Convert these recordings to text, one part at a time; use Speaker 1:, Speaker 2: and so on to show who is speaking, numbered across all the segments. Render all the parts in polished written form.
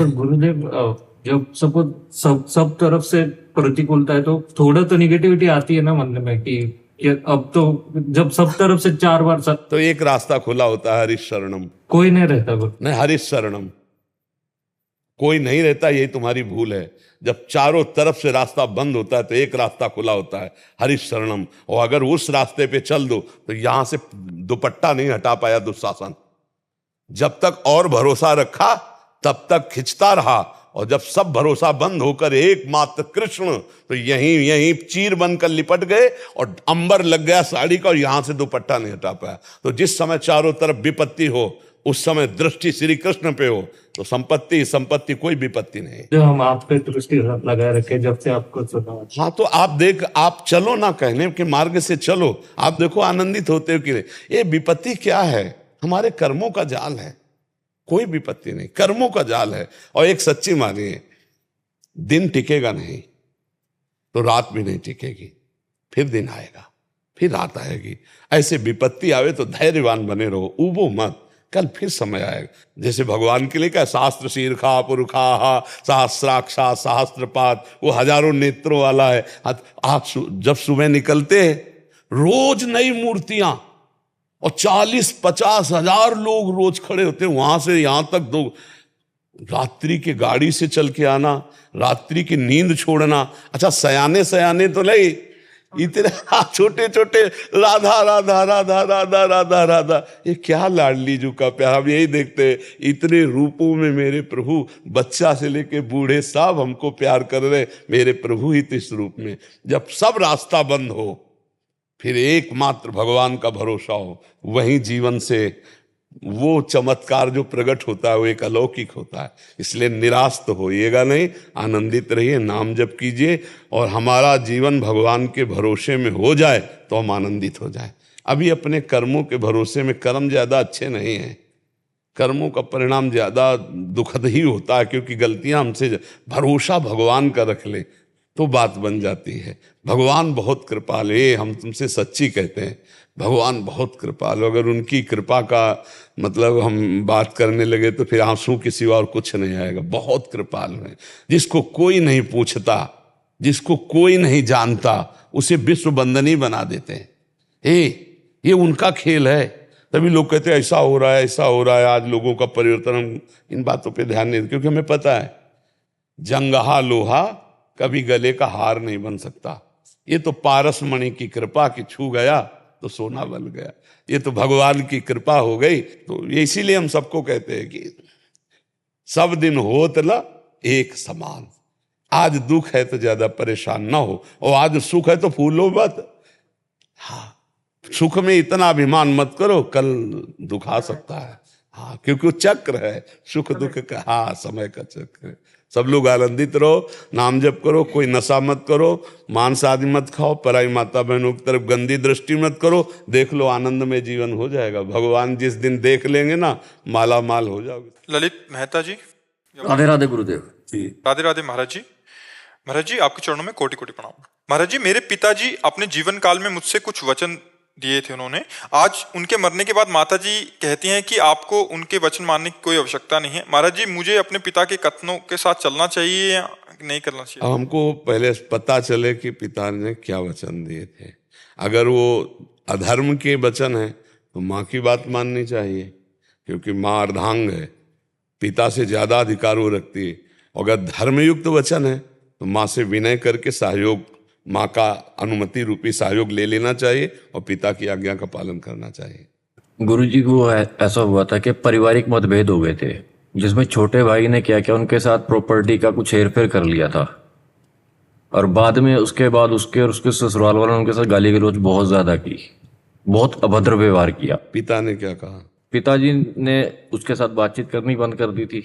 Speaker 1: पर गुरुदेव जब सपोज सब तरफ से प्रतिकूलता है तो थोड़ा तो निगेटिविटी आती है ना मन में कि अब तो जब सब तरफ से 4 बार सब
Speaker 2: तो एक रास्ता खुला होता है, हरीश शरणम।
Speaker 1: कोई नहीं रहता गुरु।
Speaker 2: नहीं, हरीश शरणम कोई नहीं रहता, यही तुम्हारी भूल है। जब चारों तरफ से रास्ता बंद होता है तो एक रास्ता खुला होता है, हरीश शरणम। और अगर उस रास्ते पे चल दो तो यहां से दुपट्टा नहीं हटा पाया दुशासन। जब तक और भरोसा रखा तब तक खिंचता रहा, और जब सब भरोसा बंद होकर एकमात्र कृष्ण, तो यहीं यहीं चीर बनकर लिपट गए और अंबर लग गया साड़ी का, और यहां से दुपट्टा नहीं हटा पाया। तो जिस समय चारों तरफ विपत्ति हो उस समय दृष्टि श्री कृष्ण पे हो तो संपत्ति कोई विपत्ति नहीं।
Speaker 1: जो हम आप पे दृष्टि लगाए रखे जब से आपको सुना।
Speaker 2: हाँ, तो आप चलो ना, कहने के मार्ग से चलो। आप देखो आनंदित होते हो कि ये विपत्ति क्या है, हमारे कर्मों का जाल है, कोई विपत्ति नहीं, कर्मों का जाल है। और एक सच्ची मानिए, दिन टिकेगा नहीं तो रात भी नहीं टिकेगी, फिर दिन आएगा, फिर रात आएगी। ऐसे विपत्ति आवे तो धैर्यवान बने रहो, ऊबो मत, कल फिर समय आएगा। जैसे भगवान के लिए क्या, शास्त्र शीर्षा पुरुषा सहस्राक्षा सहस्त्रपात, वो हजारों नेत्रों वाला है। आप जब सुबह निकलते हैं रोज नई मूर्तियां, और 40-50 हजार लोग रोज खड़े होते हैं, वहां से यहां तक दो रात्रि की गाड़ी से चल के आना, रात्रि की नींद छोड़ना। अच्छा, सयाने तो नहीं, इतने छोटे छोटे राधा राधा राधा राधा राधा राधा, ये क्या लाडली जू का प्यार। हम यही देखते हैं, इतने रूपों में मेरे प्रभु, बच्चा से लेके बूढ़े सब हमको प्यार कर रहे, मेरे प्रभु ही तो इस रूप में। जब सब रास्ता बंद हो फिर एकमात्र भगवान का भरोसा हो, वहीं जीवन से वो चमत्कार जो प्रकट होता है वो एक अलौकिक होता है। इसलिए निराश तो होइएगा नहीं, आनंदित रहिए, नाम जप कीजिए, और हमारा जीवन भगवान के भरोसे में हो जाए तो हम आनंदित हो जाए। अभी अपने कर्मों के भरोसे में, कर्म ज्यादा अच्छे नहीं हैं, कर्मों का परिणाम ज्यादा दुखद ही होता है, क्योंकि गलतियां हमसे। भरोसा भगवान का रख ले तो बात बन जाती है। भगवान बहुत कृपालु है, हम तुमसे सच्ची कहते हैं, भगवान बहुत कृपालु। अगर उनकी कृपा का मतलब हम बात करने लगे तो फिर आंसू के सिवा और कुछ नहीं आएगा। बहुत कृपालु है, जिसको कोई नहीं पूछता, जिसको कोई नहीं जानता, उसे विश्व बंदनी बना देते हैं। ये उनका खेल है। तभी लोग कहते हैं ऐसा हो रहा है, ऐसा हो रहा है। आज लोगों का परिवर्तन, हम इन बातों पे ध्यान नहीं देते, क्योंकि हमें पता है जंगहा लोहा कभी गले का हार नहीं बन सकता। ये तो पारस मणि की कृपा की छू गया तो सोना बन गया, ये तो भगवान की कृपा हो गई। तो ये इसीलिए हम सबको कहते हैं कि सब दिन होत न एक समान। आज दुख है तो ज्यादा परेशान ना हो, और आज सुख है तो फूलो मत। हाँ, सुख में इतना अभिमान मत करो, कल दुख आ सकता है। हाँ, क्योंकि वो चक्र है, सुख दुख का। हाँ, समय का चक्र है। सब लोग आनंदित रहो, नाम जप करो, कोई नशा मत करो, मांस आदि मत खाओ, पराई माता बहनों की तरफ गंदी दृष्टि मत करो। देख लो, आनंद में जीवन हो जाएगा। भगवान जिस दिन देख लेंगे ना, माला माल हो जाओगे।
Speaker 3: ललित मेहता जी,
Speaker 4: राधे राधे गुरुदेव
Speaker 3: जी। राधे राधे महाराज जी। महाराज जी, आपके चरणों में कोटि कोटि प्रणाम। महाराज जी, मेरे पिताजी अपने जीवन काल में मुझसे कुछ वचन दिए थे उन्होंने। आज उनके मरने के बाद माता जी कहती हैं कि आपको उनके वचन मानने की कोई आवश्यकता नहीं है। महाराज जी, मुझे अपने पिता के कथनों के साथ चलना चाहिए या नहीं करना चाहिए?
Speaker 2: हमको पहले पता चले कि पिता ने क्या वचन दिए थे। अगर वो अधर्म के वचन है तो माँ की बात माननी चाहिए, क्योंकि माँ अर्धांग है, पिता से ज्यादा अधिकार वो रखती है। अगर धर्मयुक्त वचन है तो माँ से विनय करके सहयोग, माँ का अनुमति रूपी सहयोग ले लेना चाहिए, और पिता की आज्ञा का पालन करना चाहिए।
Speaker 4: गुरुजी को ऐसा हुआ था कि पारिवारिक मतभेद हो गए थे, जिसमें छोटे भाई ने क्या किया, उनके साथ प्रॉपर्टी का कुछ हेरफेर कर लिया था, और बाद में उसके बाद उसके और उसके ससुराल वालों ने उनके साथ गाली गलौज बहुत ज्यादा की, बहुत अभद्र व्यवहार किया।
Speaker 2: पिता ने क्या कहा?
Speaker 4: पिताजी ने उसके साथ बातचीत करनी बंद कर दी थी,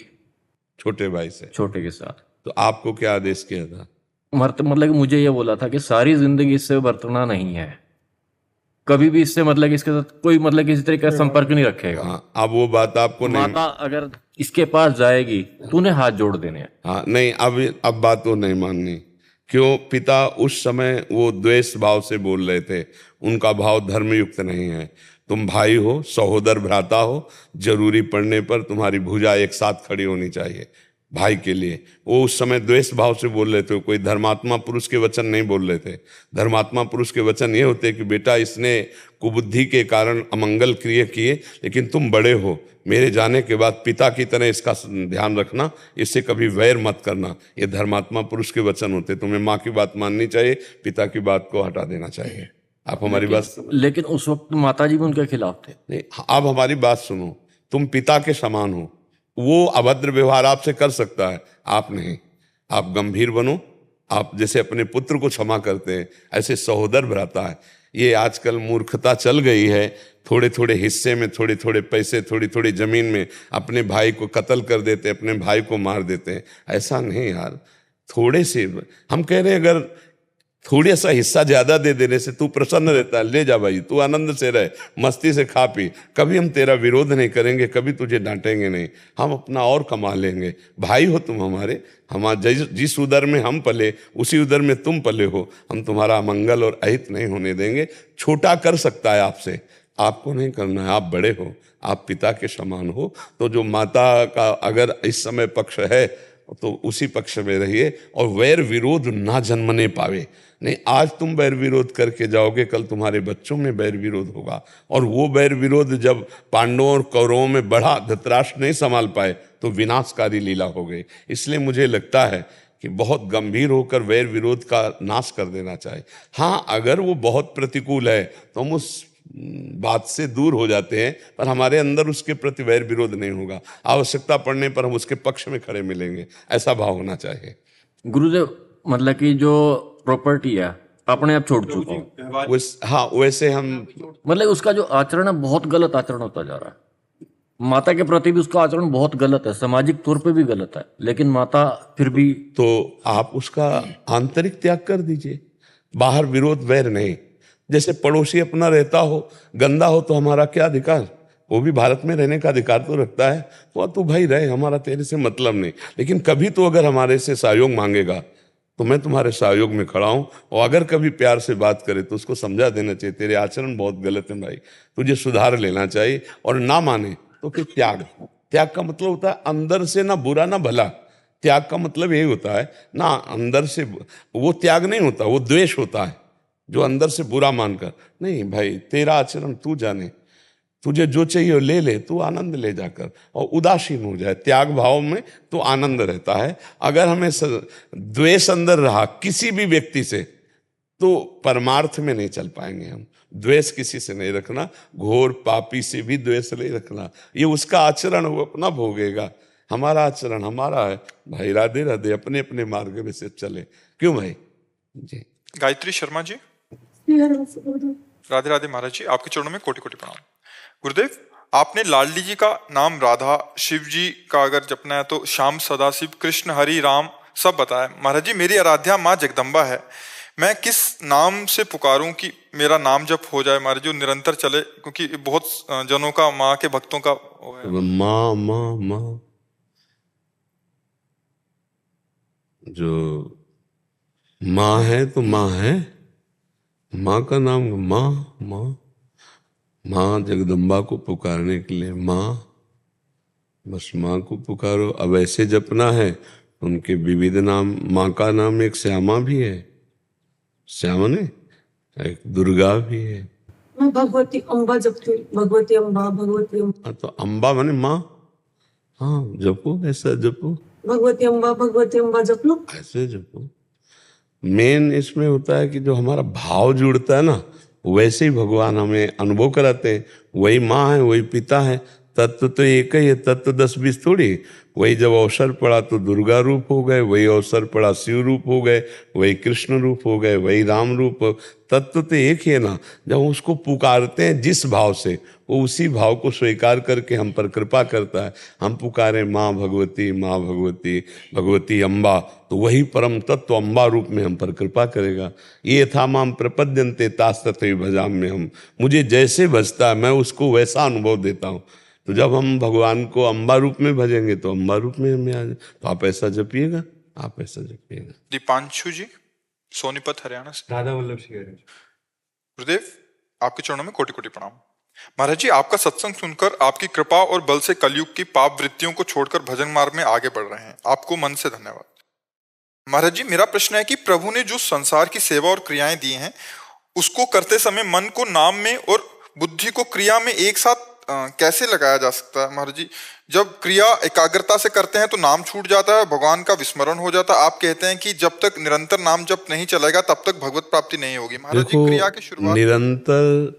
Speaker 2: छोटे भाई से,
Speaker 4: छोटे के साथ।
Speaker 2: तो आपको क्या आदेश किया था?
Speaker 4: मतलब मुझे ये बोला था कि सारी जिंदगी इससे बरतना नहीं है, कभी भी इससे मतलब इसके साथ कोई मतलब किसी तरह का संपर्क नहीं रखेगा।
Speaker 2: हाँ, अब वो बात आपको नहीं,
Speaker 4: माता अगर इसके पास जाएगी तूने हाथ जोड़ देने हैं।
Speaker 2: हाँ नहीं, अब बात वो नहीं माननी। क्यों? पिता उस समय वो द्वेष भाव से बोल रहे थे, उनका भाव धर्मयुक्त नहीं है। तुम भाई हो, सहोदर भ्राता हो, जरूरी पड़ने पर तुम्हारी भुजा एक साथ खड़ी होनी चाहिए। भाई के लिए। वो उस समय द्वेष भाव से बोल रहे थे, कोई धर्मात्मा पुरुष के वचन नहीं बोल रहे थे। धर्मात्मा पुरुष के वचन ये होते कि बेटा इसने कुबुद्धि के कारण अमंगल क्रिया किए, लेकिन तुम बड़े हो, मेरे जाने के बाद पिता की तरह इसका ध्यान रखना, इससे कभी वैर मत करना। ये धर्मात्मा पुरुष के वचन होते। तुम्हें माँ की बात माननी चाहिए, पिता की बात को हटा देना चाहिए। आप हमारी बात
Speaker 4: लेकिन उस वक्त माताजी भी उनके खिलाफ थे।
Speaker 2: नहीं, आप हमारी बात सुनो। तुम पिता के समान हो, वो अभद्र व्यवहार आपसे कर सकता है, आप नहीं। आप गंभीर बनो। आप जैसे अपने पुत्र को क्षमा करते हैं, ऐसे सहोदर भ्राता है। ये आजकल मूर्खता चल गई है। थोड़े थोड़े हिस्से में, थोड़े थोड़े पैसे, थोड़ी थोड़ी जमीन में अपने भाई को कत्ल कर देते हैं, अपने भाई को मार देते हैं। ऐसा नहीं यार। थोड़े से हम कह रहे हैं, अगर थोड़ा सा हिस्सा ज्यादा दे देने से तू प्रसन्न रहता है, ले जा भाई, तू आनंद से रहे, मस्ती से खा पी। कभी हम तेरा विरोध नहीं करेंगे, कभी तुझे डांटेंगे नहीं। हम अपना और कमा लेंगे। भाई हो तुम हमारे। जिस उदर में हम पले उसी उदर में तुम पले हो। हम तुम्हारा अमंगल और अहित नहीं होने देंगे। छोटा कर सकता है आपसे, आपको नहीं करना है। आप बड़े हो, आप पिता के समान हो। तो जो माता का अगर इस समय पक्ष है तो उसी पक्ष में रहिए, और वैर विरोध ना जन्मने पावे। नहीं, आज तुम वैर विरोध करके जाओगे, कल तुम्हारे बच्चों में वैर विरोध होगा। और वो वैर विरोध जब पांडवों और कौरवों में बढ़ा, धृतराष्ट्र नहीं संभाल पाए, तो विनाशकारी लीला हो गई। इसलिए मुझे लगता है कि बहुत गंभीर होकर वैर विरोध का नाश कर देना चाहिए। हाँ, अगर वो बहुत प्रतिकूल है तो हम उस बात से दूर हो जाते हैं, पर हमारे अंदर उसके प्रति वैर विरोध नहीं होगा। आवश्यकता पड़ने पर हम उसके पक्ष में खड़े मिलेंगे, ऐसा भाव होना चाहिए।
Speaker 4: गुरुदेव, मतलब कि जो प्रॉपर्टी है अपने आप छोड़ चुका हूँ,
Speaker 2: हाँ, वैसे हम
Speaker 4: मतलब उसका जो आचरण है बहुत गलत आचरण होता जा रहा है। माता के प्रति भी उसका आचरण बहुत गलत है, सामाजिक तौर पे भी गलत है, लेकिन माता फिर भी।
Speaker 2: तो आप उसका आंतरिक त्याग कर दीजिए, बाहर विरोध वैर नहीं। जैसे पड़ोसी अपना रहता हो, गंदा हो तो हमारा क्या अधिकार? वो भी भारत में रहने का अधिकार तो रखता है। वो तो भाई रहे, हमारा तेरे से मतलब नहीं। लेकिन कभी तो अगर हमारे से सहयोग मांगेगा तो मैं तुम्हारे सहयोग में खड़ा हूं। और अगर कभी प्यार से बात करे तो उसको समझा देना चाहिए, तेरे आचरण बहुत गलत है भाई, तुझे सुधार लेना चाहिए। और ना माने तो फिर त्याग। त्याग का मतलब होता है अंदर से ना बुरा ना भला। त्याग का मतलब यही होता है ना, अंदर से वो त्याग नहीं होता, वो द्वेष होता है, जो अंदर से बुरा मानकर। नहीं भाई, तेरा आचरण तू जाने, तुझे जो चाहिए ले ले, तू आनंद ले जाकर, और उदासीन हो जाए। त्याग भाव में तो आनंद रहता है। अगर हमें द्वेष अंदर रहा किसी भी व्यक्ति से, तो परमार्थ में नहीं चल पाएंगे हम। द्वेष किसी से नहीं रखना, घोर पापी से भी द्वेष नहीं रखना। ये उसका आचरण, वो अपना भोगेगा। हमारा आचरण हमारा है भाई। राधे राधे, अपने अपने मार्ग में से चले। क्यों भाई जी?
Speaker 3: गायत्री शर्मा जी। राधे राधे महाराज जी, आपके चरणों में कोटि कोटि प्रणाम। गुरुदेव, आपने लाडली जी का नाम राधा, शिव जी का अगर जपना है तो श्याम, सदाशिव, कृष्ण, हरि, राम सब बताया। महाराज जी, मेरी आराध्या माँ जगदम्बा है, मैं किस नाम से पुकारूं कि मेरा नाम जप हो जाए महाराज जी, निरंतर चले? क्योंकि बहुत जनों का, माँ के भक्तों का
Speaker 2: माँ माँ माँ, जो माँ है तो माँ है, माँ का नाम माँ माँ। माँ जगदम्बा को पुकारने के लिए माँ, बस माँ को पुकारो। अब ऐसे जपना है, उनके विविध नाम। माँ का नाम एक श्यामा भी है, श्यामा ने, एक दुर्गा भी है।
Speaker 5: मैं भगवती अम्बा जपती हूँ, भगवती अम्बा, भगवती अम्बा।
Speaker 2: तो अम्बा माने माँ। हाँ, जपो, ऐसा जपो,
Speaker 5: भगवती अम्बा जप लो,
Speaker 2: ऐसे जपो। मेन इसमें होता है कि जो हमारा भाव जुड़ता है ना, वैसे ही भगवान हमें अनुभव कराते हैं। वही माँ है, वही पिता है, तत्व तो एक ही है, तत्व 10-20 थोड़ी। वही जब अवसर पड़ा तो दुर्गा रूप हो गए, वही अवसर पड़ा शिव रूप हो गए, वही कृष्ण रूप हो गए, वही राम रूप। तत्व तो एक ही है ना। जब हम उसको पुकारते हैं जिस भाव से, वो उसी भाव को स्वीकार करके हम पर कृपा करता है। हम पुकारें माँ भगवती, माँ भगवती, भगवती अम्बा, तो वही परम तत्व अम्बा रूप में हम पर कृपा करेगा। ये था माम प्रपद्यन्ते तास्तथे भजाम में हम, मुझे जैसे भजता है मैं उसको वैसा अनुभव देता हूँ। तो जब हम भगवान को अम्बा रूप में भजेंगे तो अम्बा रूप में हमें आ जाए। तो आप ऐसा जपिएगा, आप ऐसा जपिएगा।
Speaker 3: दीपांशु जी, सोनीपत हरियाणा से।
Speaker 1: राधा वल्लभ श्री हरि।
Speaker 3: गुरुदेव, आपके चरणों में कोटि कोटि प्रणाम। महाराज जी, आपका सत्संग सुनकर आपकी कृपा और बल से कलयुग की पाप वृत्तियों को छोड़कर भजन मार्ग में आगे बढ़ रहे हैं। आपको मन से धन्यवाद। महाराज जी, मेरा प्रश्न है कि प्रभु ने जो संसार की सेवा और क्रियाएं दी हैं, उसको करते समय मन को नाम में और बुद्धि को क्रिया में एक साथ कैसे लगाया जा सकता है? महाराज जी, जब क्रिया एकाग्रता से करते हैं तो नाम छूट जाता है, भगवान का विस्मरण हो जाता है। आप कहते हैं कि जब तक निरंतर नाम जप नहीं चलेगा तब तक भगवत प्राप्ति नहीं होगी। महाराज जी, क्रिया की शुरुआत
Speaker 2: निरंतर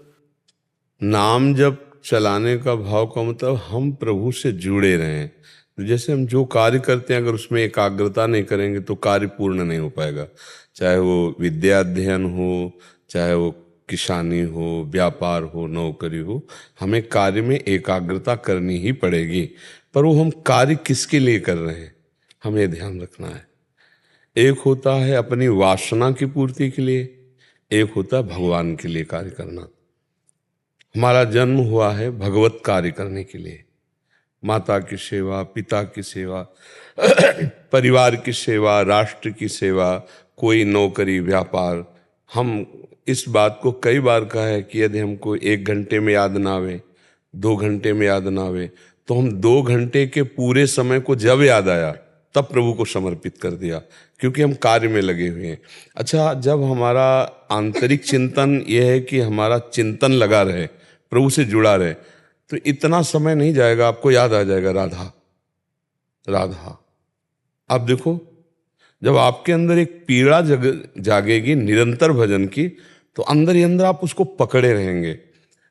Speaker 2: नाम जब चलाने का भाव का मतलब हम प्रभु से जुड़े रहें। तो जैसे हम जो कार्य करते हैं अगर उसमें एकाग्रता नहीं करेंगे तो कार्य पूर्ण नहीं हो पाएगा। चाहे वो विद्या अध्ययन हो, चाहे वो किसानी हो, व्यापार हो, नौकरी हो, हमें कार्य में एकाग्रता करनी ही पड़ेगी। पर वो हम कार्य किसके लिए कर रहे हैं, हमें ध्यान रखना है। एक होता है अपनी वासना की पूर्ति के लिए, एक होता है भगवान के लिए कार्य करना। हमारा जन्म हुआ है भगवत कार्य करने के लिए, माता की सेवा, पिता की सेवा, परिवार की सेवा, राष्ट्र की सेवा, कोई नौकरी, व्यापार। हम इस बात को कई बार कहा है कि यदि हमको 1 घंटे में याद ना आवे, 2 घंटे में याद ना आवे, तो हम 2 घंटे के पूरे समय को जब याद आया तब प्रभु को समर्पित कर दिया, क्योंकि हम कार्य में लगे हुए हैं। अच्छा, जब हमारा आंतरिक चिंतन यह है कि हमारा चिंतन लगा रहे, प्रभु से जुड़ा रहे, तो इतना समय नहीं जाएगा, आपको याद आ जाएगा राधा राधा। आप देखो, जब आपके अंदर एक पीड़ा जागेगी निरंतर भजन की, तो अंदर ही अंदर आप उसको पकड़े रहेंगे।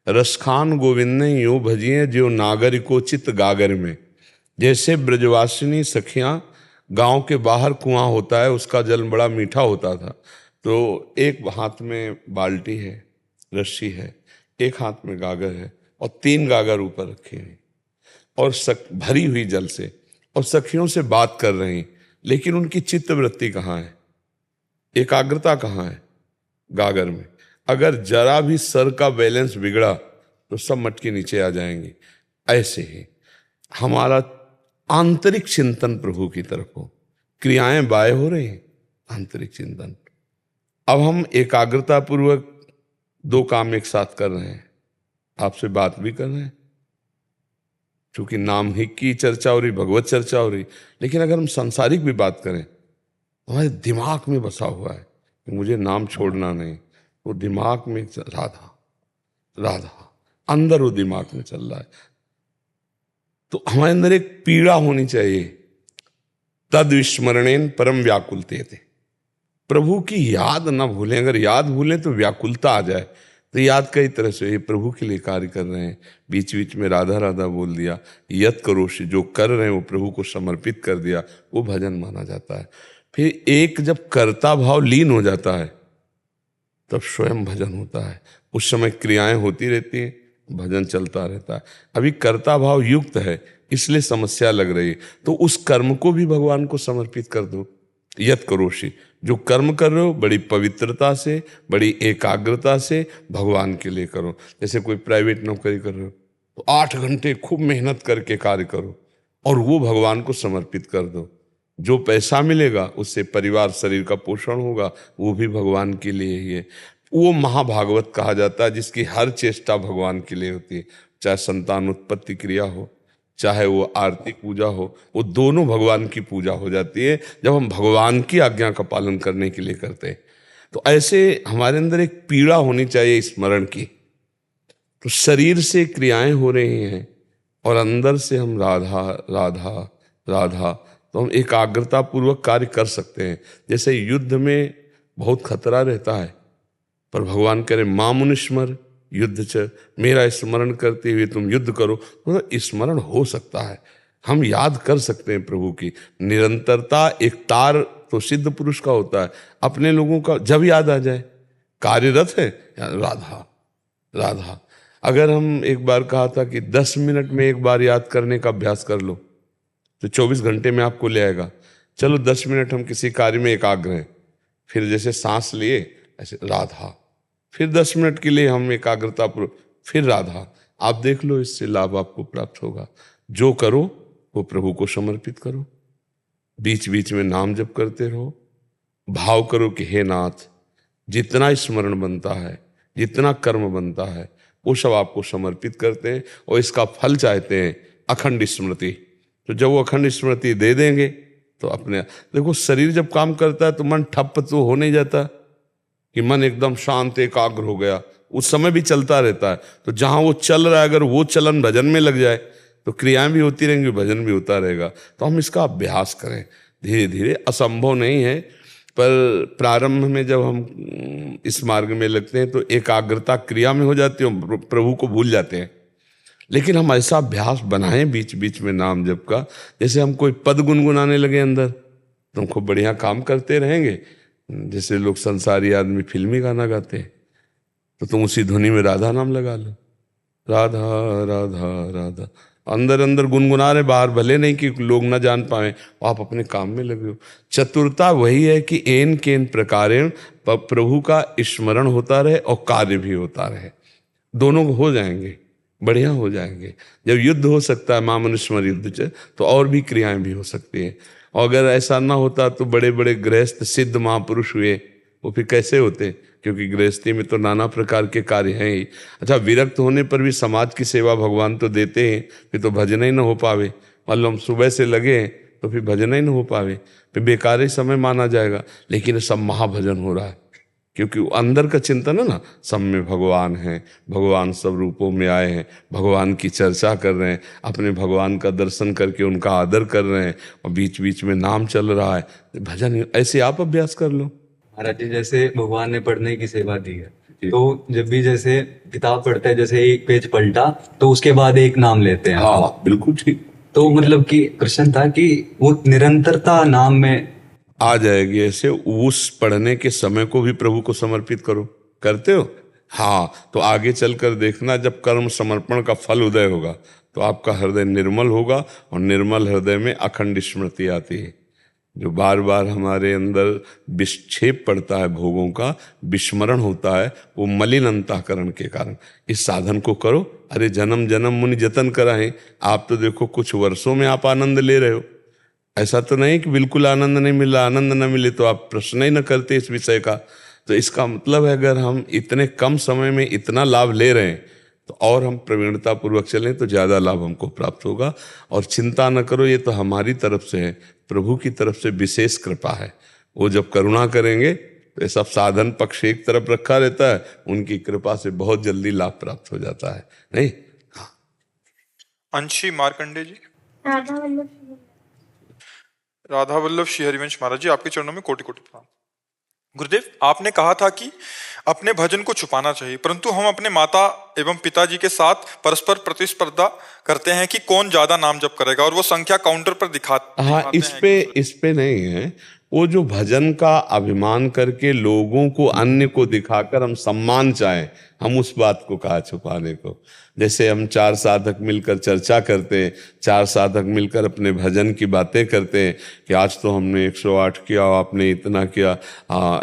Speaker 2: रसखान गोविंद ने यूं भजिए जो नागर को चित गागर में। जैसे ब्रजवासिनी सखियां, गांव के बाहर कुआं होता है, उसका जल बड़ा मीठा होता था, तो एक हाथ में बाल्टी है, रस्सी है, एक हाथ में गागर है और 3 गागर ऊपर रखे हैं और भरी हुई जल से, और सखियों से बात कर रही, लेकिन उनकी चित्त वृत्ति कहाँ है, एकाग्रता कहाँ है? गागर में। अगर जरा भी सर का बैलेंस बिगड़ा तो सब मटके नीचे आ जाएंगे। ऐसे ही हमारा आंतरिक चिंतन प्रभु की तरफ हो, क्रियाएं बाय हो रही हैं, आंतरिक चिंतन। अब हम एकाग्रता पूर्वक 2 काम एक साथ कर रहे हैं, आपसे बात भी कर रहे हैं, क्योंकि नाम ही की चर्चा हो रही, भगवत चर्चा हो रही। लेकिन अगर हम सांसारिक भी बात करें, हमारे दिमाग में बसा हुआ है कि मुझे नाम छोड़ना नहीं, वो दिमाग में राधा राधा, अंदर वो दिमाग में चल रहा है। तो हमारे अंदर एक पीड़ा होनी चाहिए, तद विस्मरणेन परम व्याकुलते थे। प्रभु की याद ना भूलें, अगर याद भूलें तो व्याकुलता आ जाए। तो याद कई तरह से, ये प्रभु के लिए कार्य कर रहे हैं, बीच बीच में राधा राधा बोल दिया, यत करोषि, जो कर रहे हैं वो प्रभु को समर्पित कर दिया, वो भजन माना जाता है। फिर एक जब कर्ता भाव लीन हो जाता है तब स्वयं भजन होता है। उस समय क्रियाएं होती रहती हैं, भजन चलता रहता है। अभी कर्ता भाव युक्त है, इसलिए समस्या लग रही है, तो उस कर्म को भी भगवान को समर्पित कर दो। यत करोषि, जो कर्म कर रहे हो बड़ी पवित्रता से, बड़ी एकाग्रता से भगवान के लिए करो। जैसे कोई प्राइवेट नौकरी कर रहे हो तो 8 घंटे खूब मेहनत करके कार्य करो और वो भगवान को समर्पित कर दो। जो पैसा मिलेगा उससे परिवार शरीर का पोषण होगा, वो भी भगवान के लिए ही है। वो महाभागवत कहा जाता है जिसकी हर चेष्टा भगवान के लिए होती है। चाहे संतान उत्पत्ति क्रिया हो, चाहे वो आरती पूजा हो, वो दोनों भगवान की पूजा हो जाती है जब हम भगवान की आज्ञा का पालन करने के लिए करते हैं। तो ऐसे हमारे अंदर एक पीड़ा होनी चाहिए स्मरण की। तो शरीर से क्रियाएं हो रही हैं और अंदर से हम राधा राधा राधा, तो हम एकाग्रता पूर्वक कार्य कर सकते हैं। जैसे युद्ध में बहुत खतरा रहता है, पर भगवान कह रहे मां मुनिस्मर युद्ध च, मेरा स्मरण करते हुए तुम युद्ध करो, तो स्मरण हो सकता है, हम याद कर सकते हैं प्रभु की निरंतरता। एक तार तो सिद्ध पुरुष का होता है, अपने लोगों का जब याद आ जाए, कार्यरत है राधा राधा। अगर हम एक बार कहा था कि 10 मिनट में एक बार याद करने का अभ्यास कर लो तो 24 घंटे में आपको ले आएगा। चलो 10 मिनट हम किसी कार्य में एकाग्र हैं, फिर जैसे सांस लिए ऐसे राधा, फिर 10 मिनट के लिए हम एकाग्रता पूर्वक फिर राधा। आप देख लो, इससे लाभ आपको प्राप्त होगा। जो करो वो प्रभु को समर्पित करो, बीच बीच में नाम जप करते रहो, भाव करो कि हे नाथ, जितना स्मरण बनता है, जितना कर्म बनता है, वो सब आपको समर्पित करते हैं और इसका फल चाहते हैं अखंड स्मृति। तो जब वो अखंड स्मृति दे देंगे तो अपने देखो, शरीर जब काम करता है तो मन ठप तो हो नहीं जाता कि मन एकदम शांत एकाग्र हो गया, उस समय भी चलता रहता है। तो जहां वो चल रहा है अगर वो चलन भजन में लग जाए तो क्रियाएं भी होती रहेंगी, भजन भी होता रहेगा। तो हम इसका अभ्यास करें धीरे धीरे, असंभव नहीं है, पर प्रारंभ में जब हम इस मार्ग में लगते हैं तो एकाग्रता क्रिया में हो जाती है, प्रभु को भूल जाते हैं। लेकिन हम ऐसा अभ्यास बनाएं बीच बीच में नाम जप का, जैसे हम कोई पद गुनगुनाने लगे अंदर तो हम खूब बढ़िया काम करते रहेंगे। जैसे लोग संसारी आदमी फिल्मी गाना गाते हैं तो तुम उसी धुनी में राधा नाम लगा लो, राधा राधा राधा, अंदर अंदर गुनगुना रहे, बाहर भले नहीं कि लोग ना जान पाए, आप अपने काम में लगे हो। चतुरता वही है कि एन केन प्रकारेण प्रभु का स्मरण होता रहे और कार्य भी होता रहे, दोनों हो जाएंगे, बढ़िया हो जाएंगे। जब युद्ध हो सकता है मामनुष्मर युद्ध तो और भी क्रियाएं भी हो सकती हैं। और अगर ऐसा ना होता तो बड़े बड़े गृहस्थ सिद्ध महापुरुष हुए, वो फिर कैसे होते, क्योंकि गृहस्थी में तो नाना प्रकार के कार्य हैं ही। अच्छा, विरक्त होने पर भी समाज की सेवा भगवान तो देते हैं, फिर तो भजन ही ना हो पावे। मान लो हम सुबह से लगे हैं तो फिर भजन ही ना हो पावे, फिर बेकार ही समय माना जाएगा। लेकिन सब महाभजन हो रहा है क्योंकि वो अंदर का चिंतन है ना, सब में भगवान है, भगवान सब रूपों में आए हैं, भगवान की चर्चा कर रहे हैं, अपने भगवान का दर्शन करके उनका आदर कर रहे हैं और बीच बीच में नाम चल रहा है, भजन। ऐसे आप अभ्यास कर लो।
Speaker 6: महाराज जी, जैसे भगवान ने पढ़ने की सेवा दी है, तो जब भी जैसे किताब पढ़ते हैं, जैसे एक पेज पलटा तो उसके बाद एक नाम लेते हैं।
Speaker 2: हाँ बिल्कुल ठीक।
Speaker 6: तो मतलब कि प्रश्न था कि वो निरंतरता नाम में
Speaker 2: आ जाएगी। ऐसे उस पढ़ने के समय को भी प्रभु को समर्पित करो, करते हो? हाँ, तो आगे चलकर देखना जब कर्म समर्पण का फल उदय होगा तो आपका हृदय निर्मल होगा और निर्मल हृदय में अखंड स्मृति आती है। जो बार बार हमारे अंदर विक्षेप पड़ता है, भोगों का विस्मरण होता है, वो मलिन अंतःकरण के कारण। इस साधन को करो। अरे जन्म जन्म मुनि जतन कराएं, आप तो देखो कुछ वर्षों में आप आनंद ले रहे हो। ऐसा तो नहीं कि बिल्कुल आनंद नहीं मिला, आनंद न मिले तो आप प्रश्न ही न करते इस विषय का। तो इसका मतलब है अगर हम इतने कम समय में इतना लाभ ले रहे हैं तो और हम प्रवीणता पूर्वक चलें तो ज़्यादा लाभ हमको प्राप्त होगा। और चिंता न करो, ये तो हमारी तरफ से है, प्रभु की तरफ से विशेष कृपा है। वो जब करुणा करेंगे तो ये सब साधन पक्ष एक तरफ रखा रहता है, उनकी कृपा से बहुत जल्दी लाभ प्राप्त हो जाता है। नहीं? हाँ।
Speaker 3: अंशी मार्कंडे जी।
Speaker 7: राधा
Speaker 3: राधा वल्लभ श्री हरिवंश महाराज जी, आपके चरणों में कोटि कोटि प्रणाम। गुरुदेव, आपने कहा था कि अपने भजन को छुपाना चाहिए, परंतु हम अपने माता एवं पिताजी के साथ परस्पर प्रतिस्पर्धा करते हैं कि कौन ज्यादा नाम जप करेगा, और वो संख्या काउंटर पर दिखाते
Speaker 2: हाँ, इस पे नहीं है। वो जो भजन का अभिमान करके लोगों को, अन्य को दिखाकर हम सम्मान चाहें, हम उस बात को कहा छुपाने को। जैसे हम 4 साधक मिलकर चर्चा करते हैं, 4 साधक मिलकर अपने भजन की बातें करते हैं कि आज तो हमने 108 किया, आपने इतना किया,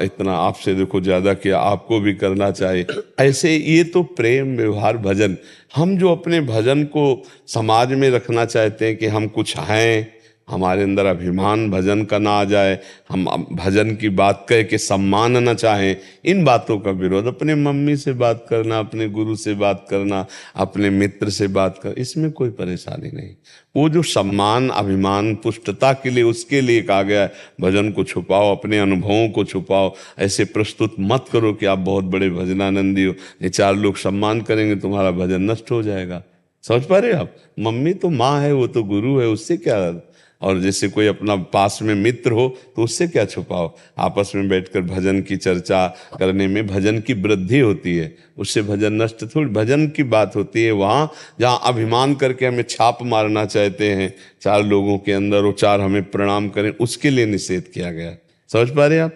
Speaker 2: इतना आपसे देखो ज़्यादा किया, आपको भी करना चाहिए। ऐसे ये तो प्रेम व्यवहार भजन। हम जो अपने भजन को समाज में रखना चाहते हैं कि हम कुछ हैं, हमारे अंदर अभिमान भजन का ना आ जाए, हम भजन की बात कह के सम्मान न चाहें, इन बातों का विरोध। अपने मम्मी से बात करना, अपने गुरु से बात करना, अपने मित्र से बात कर, इसमें कोई परेशानी नहीं। वो जो सम्मान अभिमान पुष्टता के लिए, उसके लिए कहा गया है भजन को छुपाओ, अपने अनुभवों को छुपाओ। ऐसे प्रस्तुत मत करो कि आप बहुत बड़े भजनानंदी हो, ये 4 लोग सम्मान करेंगे तुम्हारा भजन नष्ट हो जाएगा। समझ पा रहे आप? मम्मी तो माँ है, वो तो गुरु है, उससे क्या। और जैसे कोई अपना पास में मित्र हो तो उससे क्या छुपाओ। आपस में बैठकर भजन की चर्चा करने में भजन की वृद्धि होती है, उससे भजन नष्ट थोड़ी। भजन की बात होती है वहाँ जहाँ अभिमान करके हमें छाप मारना चाहते हैं 4 लोगों के अंदर, वो 4 हमें प्रणाम करें, उसके लिए निषेध किया गया। समझ पा रहे आप?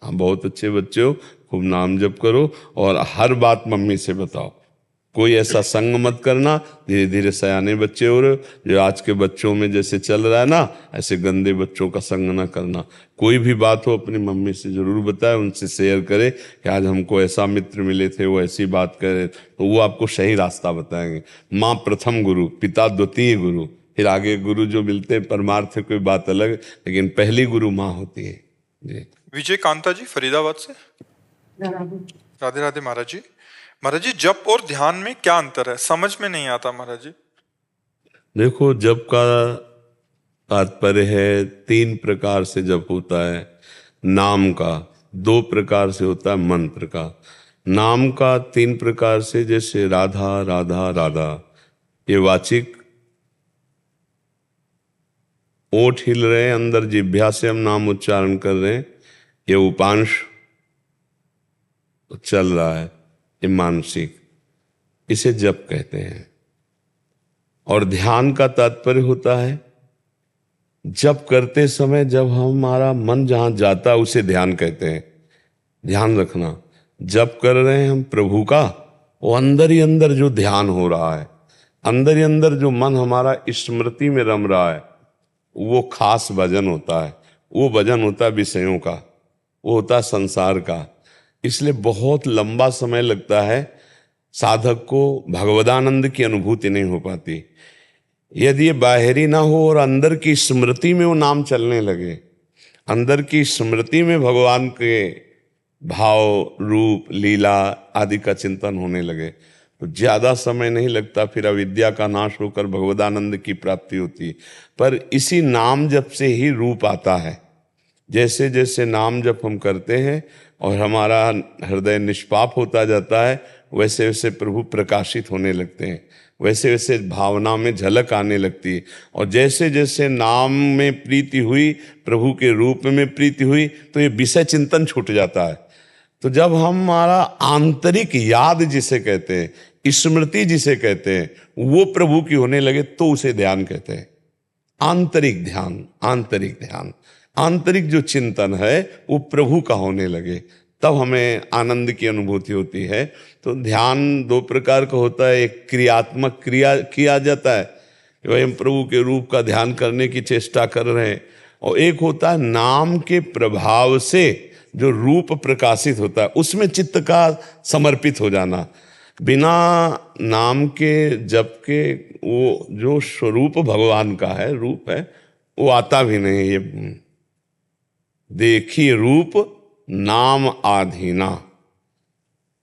Speaker 2: हाँ, बहुत अच्छे बच्चे हो, खूब नाम जप करो और हर बात मम्मी से बताओ। कोई ऐसा संग मत करना, धीरे धीरे सयाने बच्चे हो रहे हो, जो आज के बच्चों में जैसे चल रहा है ना, ऐसे गंदे बच्चों का संग ना करना। कोई भी बात हो अपनी मम्मी से जरूर बताए, उनसे शेयर करें कि आज हमको ऐसा मित्र मिले थे, वो ऐसी बात करे, तो वो आपको सही रास्ता बताएंगे। माँ प्रथम गुरु, पिता द्वितीय गुरु, फिर आगे गुरु जो मिलते हैं परमार्थ कोई बात अलग, लेकिन पहली गुरु माँ होती है जी।
Speaker 3: विजय कांता जी फरीदाबाद से। राधे राधे महाराज जी। महाराज जी जप और ध्यान में क्या अंतर है, समझ में नहीं आता महाराज जी।
Speaker 2: देखो, जप का तात्पर्य है 3 प्रकार से जप होता है। नाम का 2 प्रकार से होता है, मंत्र का। नाम का 3 प्रकार से, जैसे राधा राधा राधा, ये वाचिक, ओठ हिल रहे हैं, अंदर जिह्वा से हम नाम उच्चारण कर रहे हैं, ये उपांश चल रहा है, ये मानसिक, इसे जप कहते हैं। और ध्यान का तात्पर्य होता है जप करते समय जब हमारा मन जहां जाता है उसे ध्यान कहते हैं। ध्यान रखना, जप कर रहे हैं हम प्रभु का, वो अंदर ही अंदर जो ध्यान हो रहा है, अंदर ही अंदर जो मन हमारा स्मृति में रम रहा है, वो खास भजन होता है। वो भजन होता है विषयों का, वो होता है संसार का। इसलिए बहुत लंबा समय लगता है, साधक को भगवदानंद की अनुभूति नहीं हो पाती। यदि ये बाहरी ना हो और अंदर की स्मृति में वो नाम चलने लगे, अंदर की स्मृति में भगवान के भाव, रूप, लीला आदि का चिंतन होने लगे, तो ज्यादा समय नहीं लगता, फिर अविद्या का नाश होकर भगवदानंद की प्राप्ति होती। पर इसी नाम जप से ही रूप आता है। जैसे जैसे नाम जप हम करते हैं और हमारा हृदय निष्पाप होता जाता है, वैसे वैसे प्रभु प्रकाशित होने लगते हैं, वैसे वैसे भावना में झलक आने लगती है। और जैसे जैसे नाम में प्रीति हुई, प्रभु के रूप में प्रीति हुई, तो ये विषय चिंतन छूट जाता है। तो जब हमारा आंतरिक याद जिसे कहते हैं, स्मृति जिसे कहते हैं, वो प्रभु की होने लगे, तो उसे ध्यान कहते हैं। आंतरिक ध्यान, आंतरिक ध्यान, आंतरिक जो चिंतन है वो प्रभु का होने लगे, तब हमें आनंद की अनुभूति होती है। तो ध्यान 2 प्रकार का होता है। एक क्रियात्मक क्रिया किया जाता है कि भाई हम प्रभु के रूप का ध्यान करने की चेष्टा कर रहे हैं, और एक होता है नाम के प्रभाव से जो रूप प्रकाशित होता है, उसमें चित्त का समर्पित हो जाना। बिना नाम के जप के वो जो स्वरूप भगवान का है, रूप है, वो आता भी नहीं। ये देखिए रूप नाम आधीना,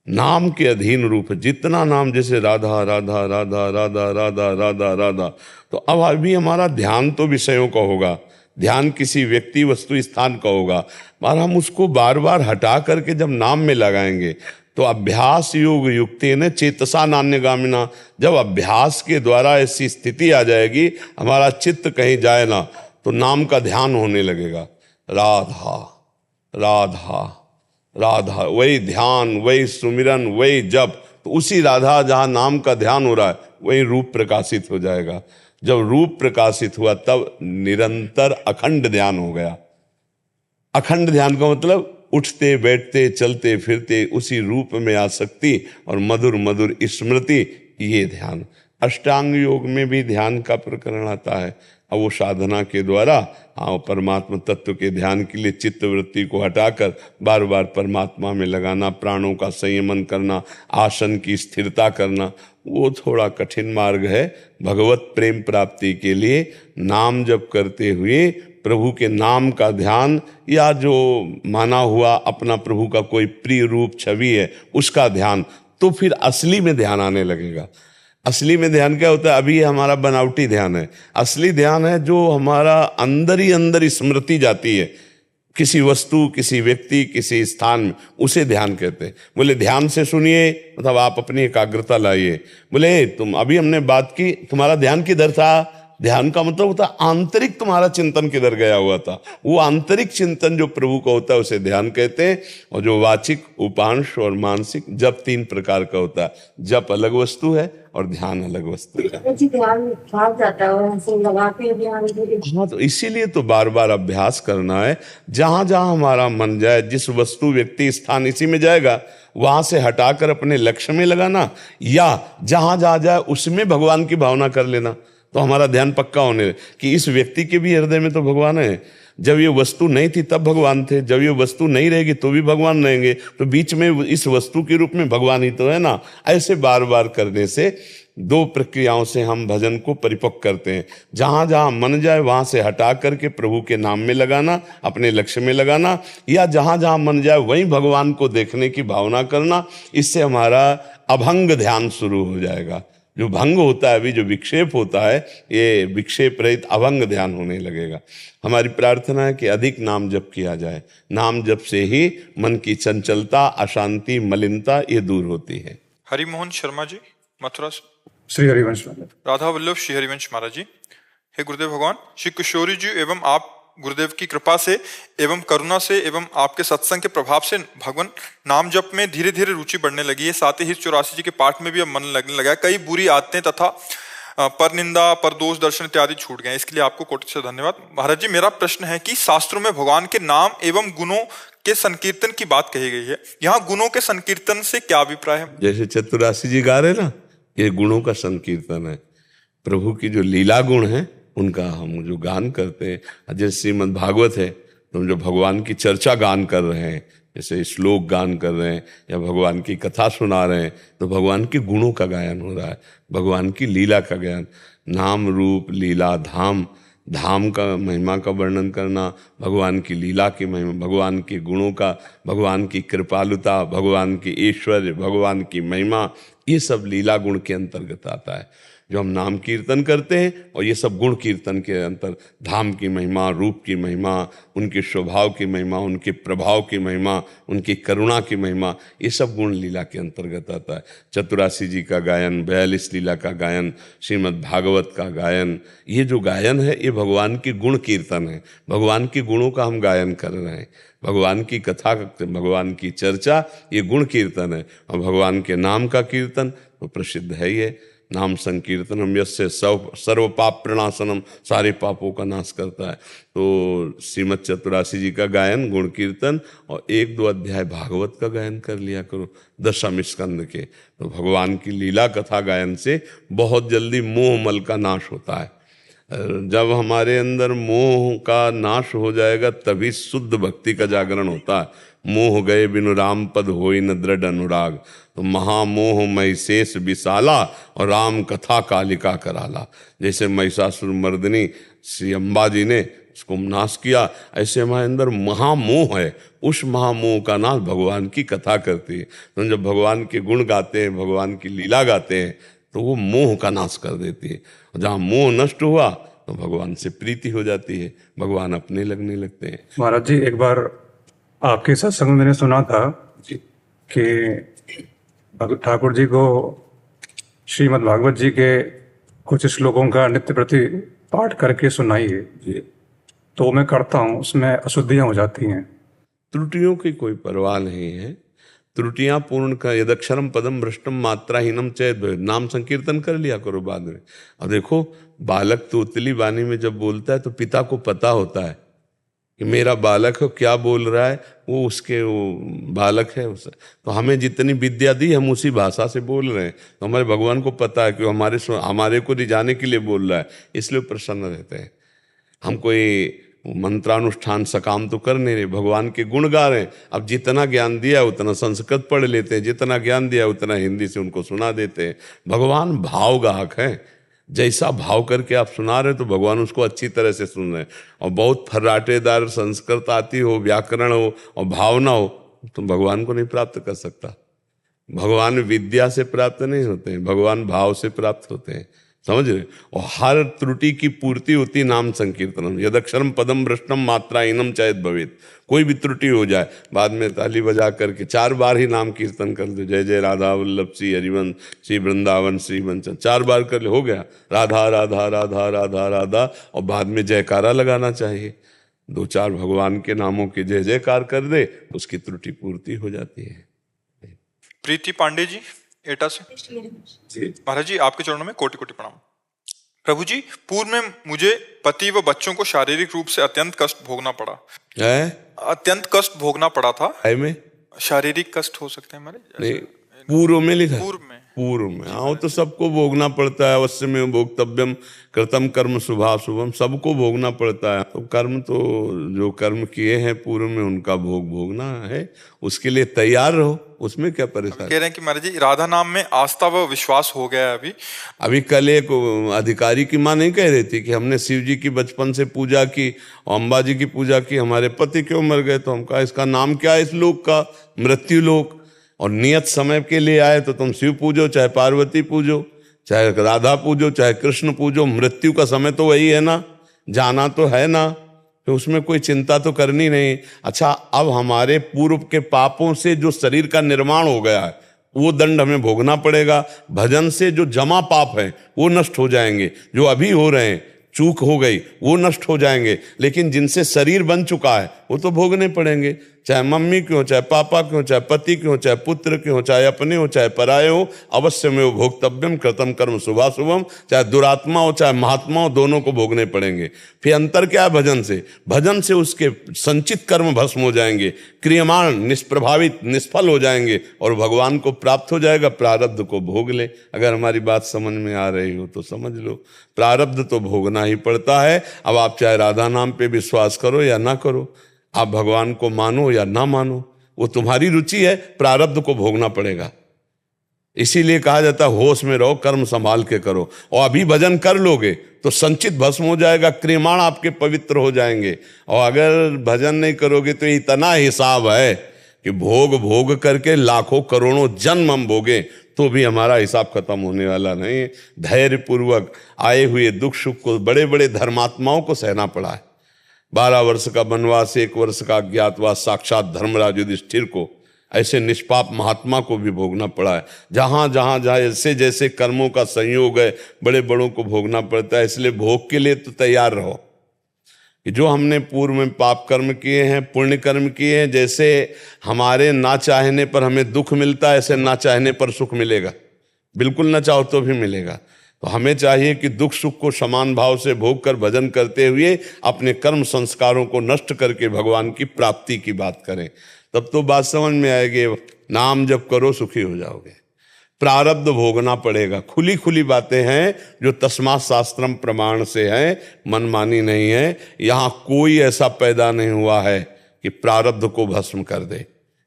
Speaker 2: नाम के अधीन रूप। जितना नाम, जैसे राधा राधा राधा राधा राधा राधा राधा, तो अब अभी हमारा ध्यान तो विषयों का होगा, ध्यान किसी व्यक्ति वस्तु स्थान का होगा, पर हम उसको बार बार हटा करके जब नाम में लगाएंगे तो अभ्यास योग युक्तेन चेतसा नान्यगामिना, जब अभ्यास के द्वारा ऐसी स्थिति आ जाएगी, हमारा चित्त कहीं जाए ना, तो नाम का ध्यान होने लगेगा। राधा राधा राधा, वही ध्यान, वही सुमिरन, वही जप। तो उसी राधा जहाँ नाम का ध्यान हो रहा है, वही रूप प्रकाशित हो जाएगा। जब रूप प्रकाशित हुआ तब निरंतर अखंड ध्यान हो गया। अखंड ध्यान का मतलब उठते बैठते चलते फिरते उसी रूप में आसक्ति और मधुर मधुर स्मृति, ये ध्यान। अष्टांग योग में भी ध्यान का प्रकरण आता है। अब वो साधना के द्वारा परमात्मा तत्व के ध्यान के लिए चित्त वृत्ति को हटाकर बार बार परमात्मा में लगाना, प्राणों का संयमन करना, आसन की स्थिरता करना, वो थोड़ा कठिन मार्ग है। भगवत प्रेम प्राप्ति के लिए नाम जप करते हुए प्रभु के नाम का ध्यान, या जो माना हुआ अपना प्रभु का कोई प्रिय रूप छवि है उसका ध्यान, तो फिर असली में ध्यान आने लगेगा। असली में ध्यान क्या होता है? अभी हमारा बनावटी ध्यान है। असली ध्यान है जो हमारा अंदर ही अंदर स्मृति जाती है, किसी वस्तु, किसी व्यक्ति, किसी स्थान में, उसे ध्यान कहते हैं। बोले ध्यान से सुनिए, मतलब आप अपनी एकाग्रता लाइए। बोले तुम अभी हमने बात की, तुम्हारा ध्यान किधर था? ध्यान का मतलब होता है आंतरिक तुम्हारा चिंतन किधर गया हुआ था। वो आंतरिक चिंतन जो प्रभु का होता है उसे ध्यान कहते हैं। और जो वाचिक, उपांश और मानसिक, जप 3 प्रकार का होता है। जप अलग वस्तु है और ध्यान अलग वस्तु है।
Speaker 5: ध्यान भाग जाता है, ऐसे लगा के ध्यान।
Speaker 2: हाँ, तो इसीलिए तो बार बार अभ्यास करना है। जहां जहां हमारा मन जाए, जिस वस्तु, व्यक्ति, स्थान इसी में जाएगा, वहां से हटाकर अपने लक्ष्य में लगाना, या जहां जहां जाए उसमें भगवान की भावना कर लेना, तो हमारा ध्यान पक्का होने कि इस व्यक्ति के भी हृदय में तो भगवान है। जब ये वस्तु नहीं थी तब भगवान थे, जब ये वस्तु नहीं रहेगी तो भी भगवान रहेंगे, तो बीच में इस वस्तु के रूप में भगवान ही तो है ना। ऐसे बार बार करने से दो प्रक्रियाओं से हम भजन को परिपक्व करते हैं। जहां जहां मन जाए वहां से हटा करके प्रभु के नाम में लगाना, अपने लक्ष्य में लगाना, या जहां जहां मन जाए वहीं भगवान को देखने की भावना करना। इससे हमारा अभंग ध्यान शुरू हो जाएगा। जो भंग होता है, अभी जो विक्षेप होता है, ये विक्षेप रहित अभंग ध्यान होने लगेगा। हमारी प्रार्थना है कि अधिक नाम जप किया जाए। नाम जप से ही मन की चंचलता, अशांति, मलिनता ये दूर होती है।
Speaker 3: हरिमोहन शर्मा जी, मथुरा से।
Speaker 7: श्री हरिवंश महाराज।
Speaker 3: राधा वल्लभ श्री हरिवंश महाराज जी। हे गुरुदेव भगवान, श्री किशोरी जी एवं आप गुरुदेव की कृपा से एवं करुणा से एवं आपके सत्संग के प्रभाव से भगवान नाम जप में धीरे धीरे रुचि बढ़ने लगी है। साथ ही 84 जी के पाठ में भी अब मन लगने लगा है। कई बुरी आदतें तथा पर निंदा, पर दोष दर्शन इत्यादि छूट गए। इसके लिए आपको कोटि से धन्यवाद। महाराज जी, मेरा प्रश्न है कि शास्त्रों में भगवान के नाम एवं गुणों के संकीर्तन की बात कही गई है। यहाँ गुणों के संकीर्तन से क्या अभिप्राय है?
Speaker 2: जैसे 84 जी गा रहे ना, ये गुणों का संकीर्तन है। प्रभु की जो लीला गुण है उनका हम जो गान करते हैं। जैसे श्रीमद् भागवत है तो हम जो भगवान की चर्चा गान कर रहे हैं, जैसे श्लोक गान कर रहे हैं या भगवान की कथा सुना रहे हैं, तो भगवान के गुणों का गायन हो रहा है, भगवान की लीला का गायन। नाम रूप लीला धाम, धाम का महिमा का वर्णन करना, भगवान की लीला की महिमा, भगवान के गुणों का, भगवान की कृपालुता, भगवान की ऐश्वर्य, भगवान की महिमा, ये सब लीला गुण के अंतर्गत आता है जो हम नाम कीर्तन करते हैं। और ये सब गुण कीर्तन के अंतर, धाम की महिमा, रूप की महिमा, उनके स्वभाव की महिमा, उनके प्रभाव की महिमा, उनकी करुणा की महिमा, ये सब गुण लीला के अंतर्गत आता है। 84 जी का गायन, 42 लीला का गायन, श्रीमद् भागवत का गायन, ये जो गायन है ये भगवान की गुण कीर्तन है। भगवान के गुणों का हम गायन कर रहे हैं, भगवान की कथा, भगवान की चर्चा, ये गुण कीर्तन है। और भगवान के नाम का कीर्तन तो प्रसिद्ध है ही है। नाम संकीर्तनम यस्य सर्व पाप प्रणाशनम, सारे पापों का नाश करता है। तो श्रीमद् 84 जी का गायन, गुण कीर्तन, और 1-2 अध्याय भागवत का गायन कर लिया करो, 10वें स्कंद के। तो भगवान की लीला कथा गायन से बहुत जल्दी मोह मल का नाश होता है। जब हमारे अंदर मोह का नाश हो जाएगा तभी शुद्ध भक्ति का जागरण होता है। मोह गए बिनु राम पद होई न दृढ़ अनुराग। तो महामोह मई शेष विशाला और राम कथा कालिका कराला। जैसे महिषासुर मर्दिनी श्री अम्बा जी ने उसको नाश किया, ऐसे हमारे अंदर महामोह है, उस महामोह का नाश भगवान की कथा करती है। तो जब भगवान के गुण गाते हैं, भगवान की लीला गाते हैं, तो वो मोह का नाश कर देती है। जहाँ मोह नष्ट हुआ तो भगवान से प्रीति हो जाती है, भगवान अपने लगने लगते हैं।
Speaker 7: महाराज जी, एक बार आपके सत्संग में मैंने सुना था कि ठाकुर जी को श्रीमद् भागवत जी के कुछ श्लोकों का नित्य प्रति पाठ करके सुनाइए। तो मैं करता हूँ, उसमें अशुद्धियाँ हो जाती हैं।
Speaker 2: त्रुटियों की कोई परवाह नहीं है। त्रुटियां पूर्ण का, यदक्षरम पदम भ्रष्टम मात्राहीनम चेद, नाम संकीर्तन कर लिया करो बाद में। और देखो, बालक तो उतली वाणी में जब बोलता है तो पिता को पता होता है कि मेरा बालक है, क्या बोल रहा है, वो उसके वो बालक है उसे। तो हमें जितनी विद्या दी हम उसी भाषा से बोल रहे हैं। तो हमारे भगवान को पता है कि हमारे को रिझाने के लिए बोल रहा है, इसलिए प्रसन्न रहते हैं। हम कोई मंत्रानुष्ठान सकाम तो कर नहीं रहे, भगवान के गुण गा रहे हैं। अब जितना ज्ञान दिया उतना संस्कृत पढ़ लेते हैं, जितना ज्ञान दिया उतना हिंदी से उनको सुना देते हैं। भगवान भाव गाहक है, जैसा भाव करके आप सुना रहे तो भगवान उसको अच्छी तरह से सुन रहे हैं। और बहुत फर्राटेदार संस्कृत आती हो, व्याकरण हो और भावना हो तो भगवान को नहीं प्राप्त कर सकता। भगवान विद्या से प्राप्त नहीं होते हैं, भगवान भाव से प्राप्त होते हैं, समझ रहे। और हर त्रुटि की पूर्ति होती नाम संकीर्तनम। यदक्षरम पदम भ्रष्टम मात्राहीनम चेत भवेत्। कोई भी त्रुटि हो जाए, बाद में ताली बजा करके 4 बार ही नाम कीर्तन कर दो, जय जय राधा वल्लभ श्री हरिवंश श्री वृंदावन श्री वंचन, 4 बार कर ले, हो गया। राधा राधा राधा राधा राधा, और बाद में जयकारा लगाना चाहिए। 2-4 भगवान के नामों के जय जयकार कर दे, उसकी त्रुटि पूर्ति हो जाती है।
Speaker 3: प्रीति पांडे जी, एटा से। महाराज जी, आपके चरणों में कोटि कोटि प्रणाम। प्रभु जी, पूर्व में मुझे पति व बच्चों को शारीरिक रूप से अत्यंत कष्ट भोगना पड़ा
Speaker 2: है,
Speaker 3: अत्यंत कष्ट भोगना पड़ा था।
Speaker 2: में
Speaker 3: शारीरिक कष्ट हो सकते हैं हमारे?
Speaker 2: नहीं, पूर्व में लिखा, पूर्व में, हाँ, वो तो सबको भोगना पड़ता है। अवश्य में भोक्तव्यम कृतम कर्म शुभाशुभम, सबको भोगना पड़ता है। तो कर्म तो जो कर्म किए हैं पूर्व में उनका भोग भोगना है, उसके लिए तैयार रहो, उसमें क्या परेशानी।
Speaker 3: कह रहे हैं कि महाराज जी राधा नाम में आस्था व विश्वास हो गया है
Speaker 2: अभी कल एक अधिकारी की माँ नहीं कह रही थी कि हमने शिव जी की बचपन से पूजा की और अम्बा जी की पूजा की, हमारे पति क्यों मर गए? तो हम कहा इसका नाम क्या है इस लोक का? मृत्यु लोक। और नियत समय के लिए आए तो तुम शिव पूजो, चाहे पार्वती पूजो, चाहे राधा पूजो, चाहे कृष्ण पूजो, मृत्यु का समय तो वही है ना, जाना तो है ना, तो उसमें कोई चिंता तो करनी नहीं। अच्छा, अब हमारे पूर्व के पापों से जो शरीर का निर्माण हो गया है वो दंड हमें भोगना पड़ेगा। भजन से जो जमा पाप है वो नष्ट हो जाएंगे, जो अभी हो रहे हैं, चूक हो गई वो नष्ट हो जाएंगे, लेकिन जिनसे शरीर बन चुका है वो तो भोगने पड़ेंगे। चाहे मम्मी क्यों, चाहे पापा क्यों, चाहे पति क्यों, चाहे पुत्र क्यों, चाहे अपने हो चाहे पराये हो, अवश्य में वो भोक्तव्यम कृतम कर्म शुभाशुभम, चाहे दुरात्मा हो चाहे महात्मा हो, दोनों को भोगने पड़ेंगे। फिर अंतर क्या है भजन से? भजन से उसके संचित कर्म भस्म हो जाएंगे, क्रियमाण निष्प्रभावित निष्फल हो जाएंगे और भगवान को प्राप्त हो जाएगा। प्रारब्ध को भोग ले। अगर हमारी बात समझ में आ रही हो तो समझ लो, प्रारब्ध तो भोगना ही पड़ता है। अब आप चाहे राधा नाम पे विश्वास करो या ना करो, आप भगवान को मानो या ना मानो, वो तुम्हारी रुचि है, प्रारब्ध को भोगना पड़ेगा। इसीलिए कहा जाता है होश में रहो, कर्म संभाल के करो। और अभी भजन कर लोगे तो संचित भस्म हो जाएगा, क्रियमाण आपके पवित्र हो जाएंगे। और अगर भजन नहीं करोगे तो इतना हिसाब है कि भोग भोग करके लाखों करोड़ों जन्म हम भोगे तो भी हमारा हिसाब खत्म होने वाला नहीं। धैर्य पूर्वक आए हुए दुख सुख को बड़े बड़े धर्मात्माओं को सहना पड़ा है। 12 वर्ष का वनवास, 1 वर्ष का अज्ञातवास साक्षात धर्मराज युधिष्ठिर को, ऐसे निष्पाप महात्मा को भी भोगना पड़ा है। जहां जहां जहां ऐसे जैसे कर्मों का संयोग है, बड़े बड़ों को भोगना पड़ता है। इसलिए भोग के लिए तो तैयार रहो कि जो हमने पूर्व में पाप कर्म किए हैं, पुण्य कर्म किए हैं, जैसे हमारे ना चाहने पर हमें दुख मिलता है, ऐसे ना चाहने पर सुख मिलेगा। बिल्कुल ना चाहो तो भी मिलेगा। तो हमें चाहिए कि दुख सुख को समान भाव से भोग कर भजन करते हुए अपने कर्म संस्कारों को नष्ट करके भगवान की प्राप्ति की बात करें, तब तो बात समझ में आएगी। नाम जप करो सुखी हो जाओगे। प्रारब्ध भोगना पड़ेगा। खुली खुली बातें हैं जो तस्मात् शास्त्रम प्रमाण से हैं, मनमानी नहीं है। यहाँ कोई ऐसा पैदा नहीं हुआ है कि प्रारब्ध को भस्म कर दे।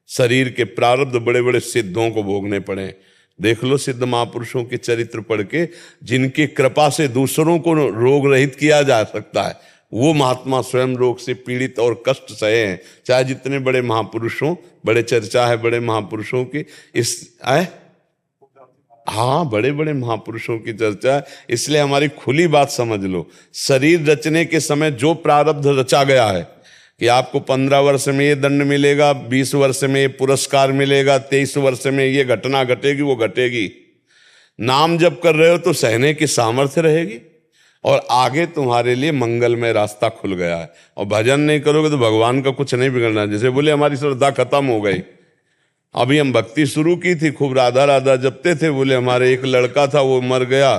Speaker 2: शरीर के प्रारब्ध बड़े बड़े सिद्धों को भोगने पड़े। देख लो सिद्ध महापुरुषों के चरित्र पढ़ के, जिनकी कृपा से दूसरों को रोग रहित किया जा सकता है, वो महात्मा स्वयं रोग से पीड़ित और कष्ट सहे हैं। चाहे जितने बड़े महापुरुषों, बड़े चर्चा है बड़े महापुरुषों की, इस हाँ बड़े बड़े महापुरुषों की चर्चा है। इसलिए हमारी खुली बात समझ लो, शरीर रचने के समय जो प्रारब्ध रचा गया है कि आपको 15 वर्ष में ये दंड मिलेगा, 20 वर्ष में ये पुरस्कार मिलेगा, 23 वर्ष में ये घटना घटेगी, वो घटेगी। नाम जप कर रहे हो तो सहने की सामर्थ्य रहेगी और आगे तुम्हारे लिए मंगलमय रास्ता खुल गया है। और भजन नहीं करोगे तो भगवान का कुछ नहीं बिगड़ना। जैसे बोले हमारी श्रद्धा खत्म हो गई, अभी हम भक्ति शुरू की थी, खूब राधा राधा जपते थे, बोले हमारे एक लड़का था वो मर गया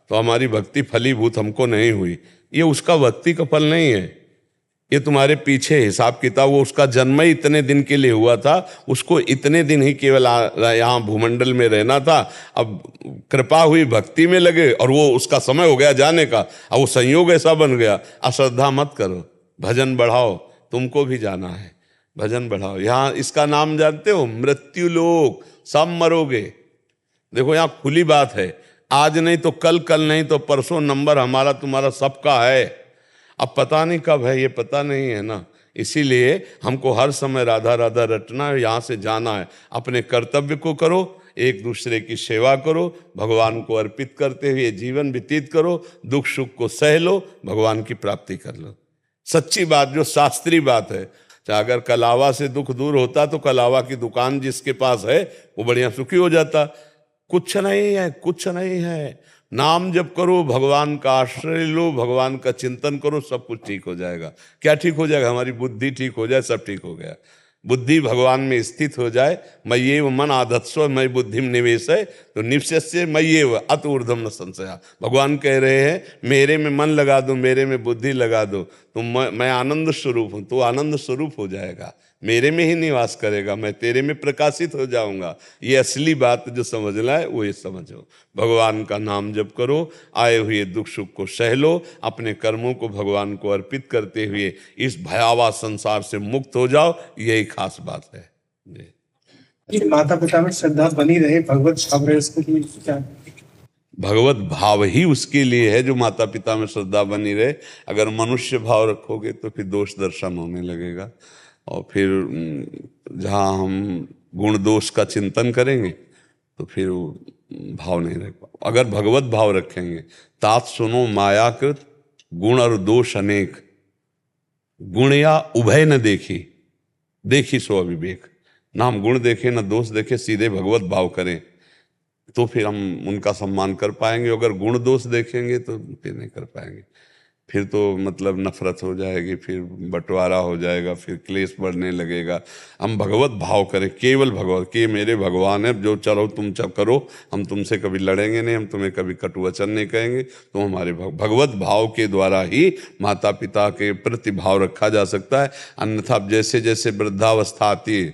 Speaker 2: तो हमारी भक्ति फलीभूत हमको नहीं हुई। ये उसका भक्ति का फल नहीं है, ये तुम्हारे पीछे हिसाब किताब। वो उसका जन्म ही इतने दिन के लिए हुआ था, उसको इतने दिन ही केवल यहाँ भूमंडल में रहना था। अब कृपा हुई, भक्ति में लगे और वो उसका समय हो गया जाने का, अब वो संयोग ऐसा बन गया। अश्रद्धा मत करो, भजन बढ़ाओ, तुमको भी जाना है, भजन बढ़ाओ। यहाँ इसका नाम जानते हो, मृत्यु लोक, सब मरोगे। देखो यहाँ खुली बात है, आज नहीं तो कल, कल नहीं तो परसों नंबर हमारा तुम्हारा सबका है। अब पता नहीं कब है, ये पता नहीं है ना। इसीलिए हमको हर समय राधा राधा रटना है, यहाँ से जाना है। अपने कर्तव्य को करो, एक दूसरे की सेवा करो, भगवान को अर्पित करते हुए जीवन व्यतीत करो, दुख सुख को सह लो, भगवान की प्राप्ति कर लो। सच्ची बात, जो शास्त्रीय बात है। अगर कलावा से दुख दूर होता तो कलावा की दुकान जिसके पास है वो बढ़िया सुखी हो जाता। कुछ नहीं है, कुछ नहीं है। नाम जप करो, भगवान का आश्रय लो, भगवान का चिंतन करो, सब कुछ ठीक हो जाएगा। क्या ठीक हो जाएगा? हमारी बुद्धि ठीक हो जाए, सब ठीक हो गया। बुद्धि भगवान में स्थित हो जाए, मय्येव मन आधत्स्व मयि बुद्धिम निवेशय, तो निवश्यस्य मय्येव अत ऊर्ध्वम न संशया। भगवान कह रहे हैं मेरे में मन लगा दो, मेरे में बुद्धि लगा दो, तो मैं आनंद स्वरूप हूँ, तो आनंद स्वरूप हो जाएगा, मेरे में ही निवास करेगा, मैं तेरे में प्रकाशित हो जाऊंगा। ये असली बात जो समझना है वो ये समझो। भगवान का नाम जप करो, आए हुए दुख सुख को सह लो, अपने कर्मों को भगवान को अर्पित करते हुए इस भयावह संसार से मुक्त हो जाओ, यही खास बात है जी।
Speaker 8: माता पिता में श्रद्धा बनी रहे, भगवत भाव रहे, उसके लिए क्या?
Speaker 2: भगवत भाव ही उसके लिए है जो माता पिता में श्रद्धा बनी रहे। अगर मनुष्य भाव रखोगे तो फिर दोष दर्शन होने लगेगा, और फिर जहाँ हम गुण दोष का चिंतन करेंगे तो फिर भाव नहीं रख पाओ। अगर भगवत भाव रखेंगे, तात सुनो मायाकृत गुण और दोष अनेक, गुण या उभय न देखी, देखी सो अविवेक। ना हम गुण देखें ना दोष देखें, सीधे भगवत भाव करें तो फिर हम उनका सम्मान कर पाएंगे। अगर गुण दोष देखेंगे तो फिर नहीं कर पाएंगे, फिर तो मतलब नफरत हो जाएगी, फिर बंटवारा हो जाएगा, फिर क्लेश बढ़ने लगेगा। हम भगवत भाव करें, केवल भगवत कि मेरे भगवान है, जो चलो तुम करो, हम तुमसे कभी लड़ेंगे नहीं, हम तुम्हें कभी कटु वचन नहीं कहेंगे। तो हमारे भगवत भाव के द्वारा ही माता पिता के प्रति भाव रखा जा सकता है। अन्यथा जैसे जैसे वृद्धावस्था आती है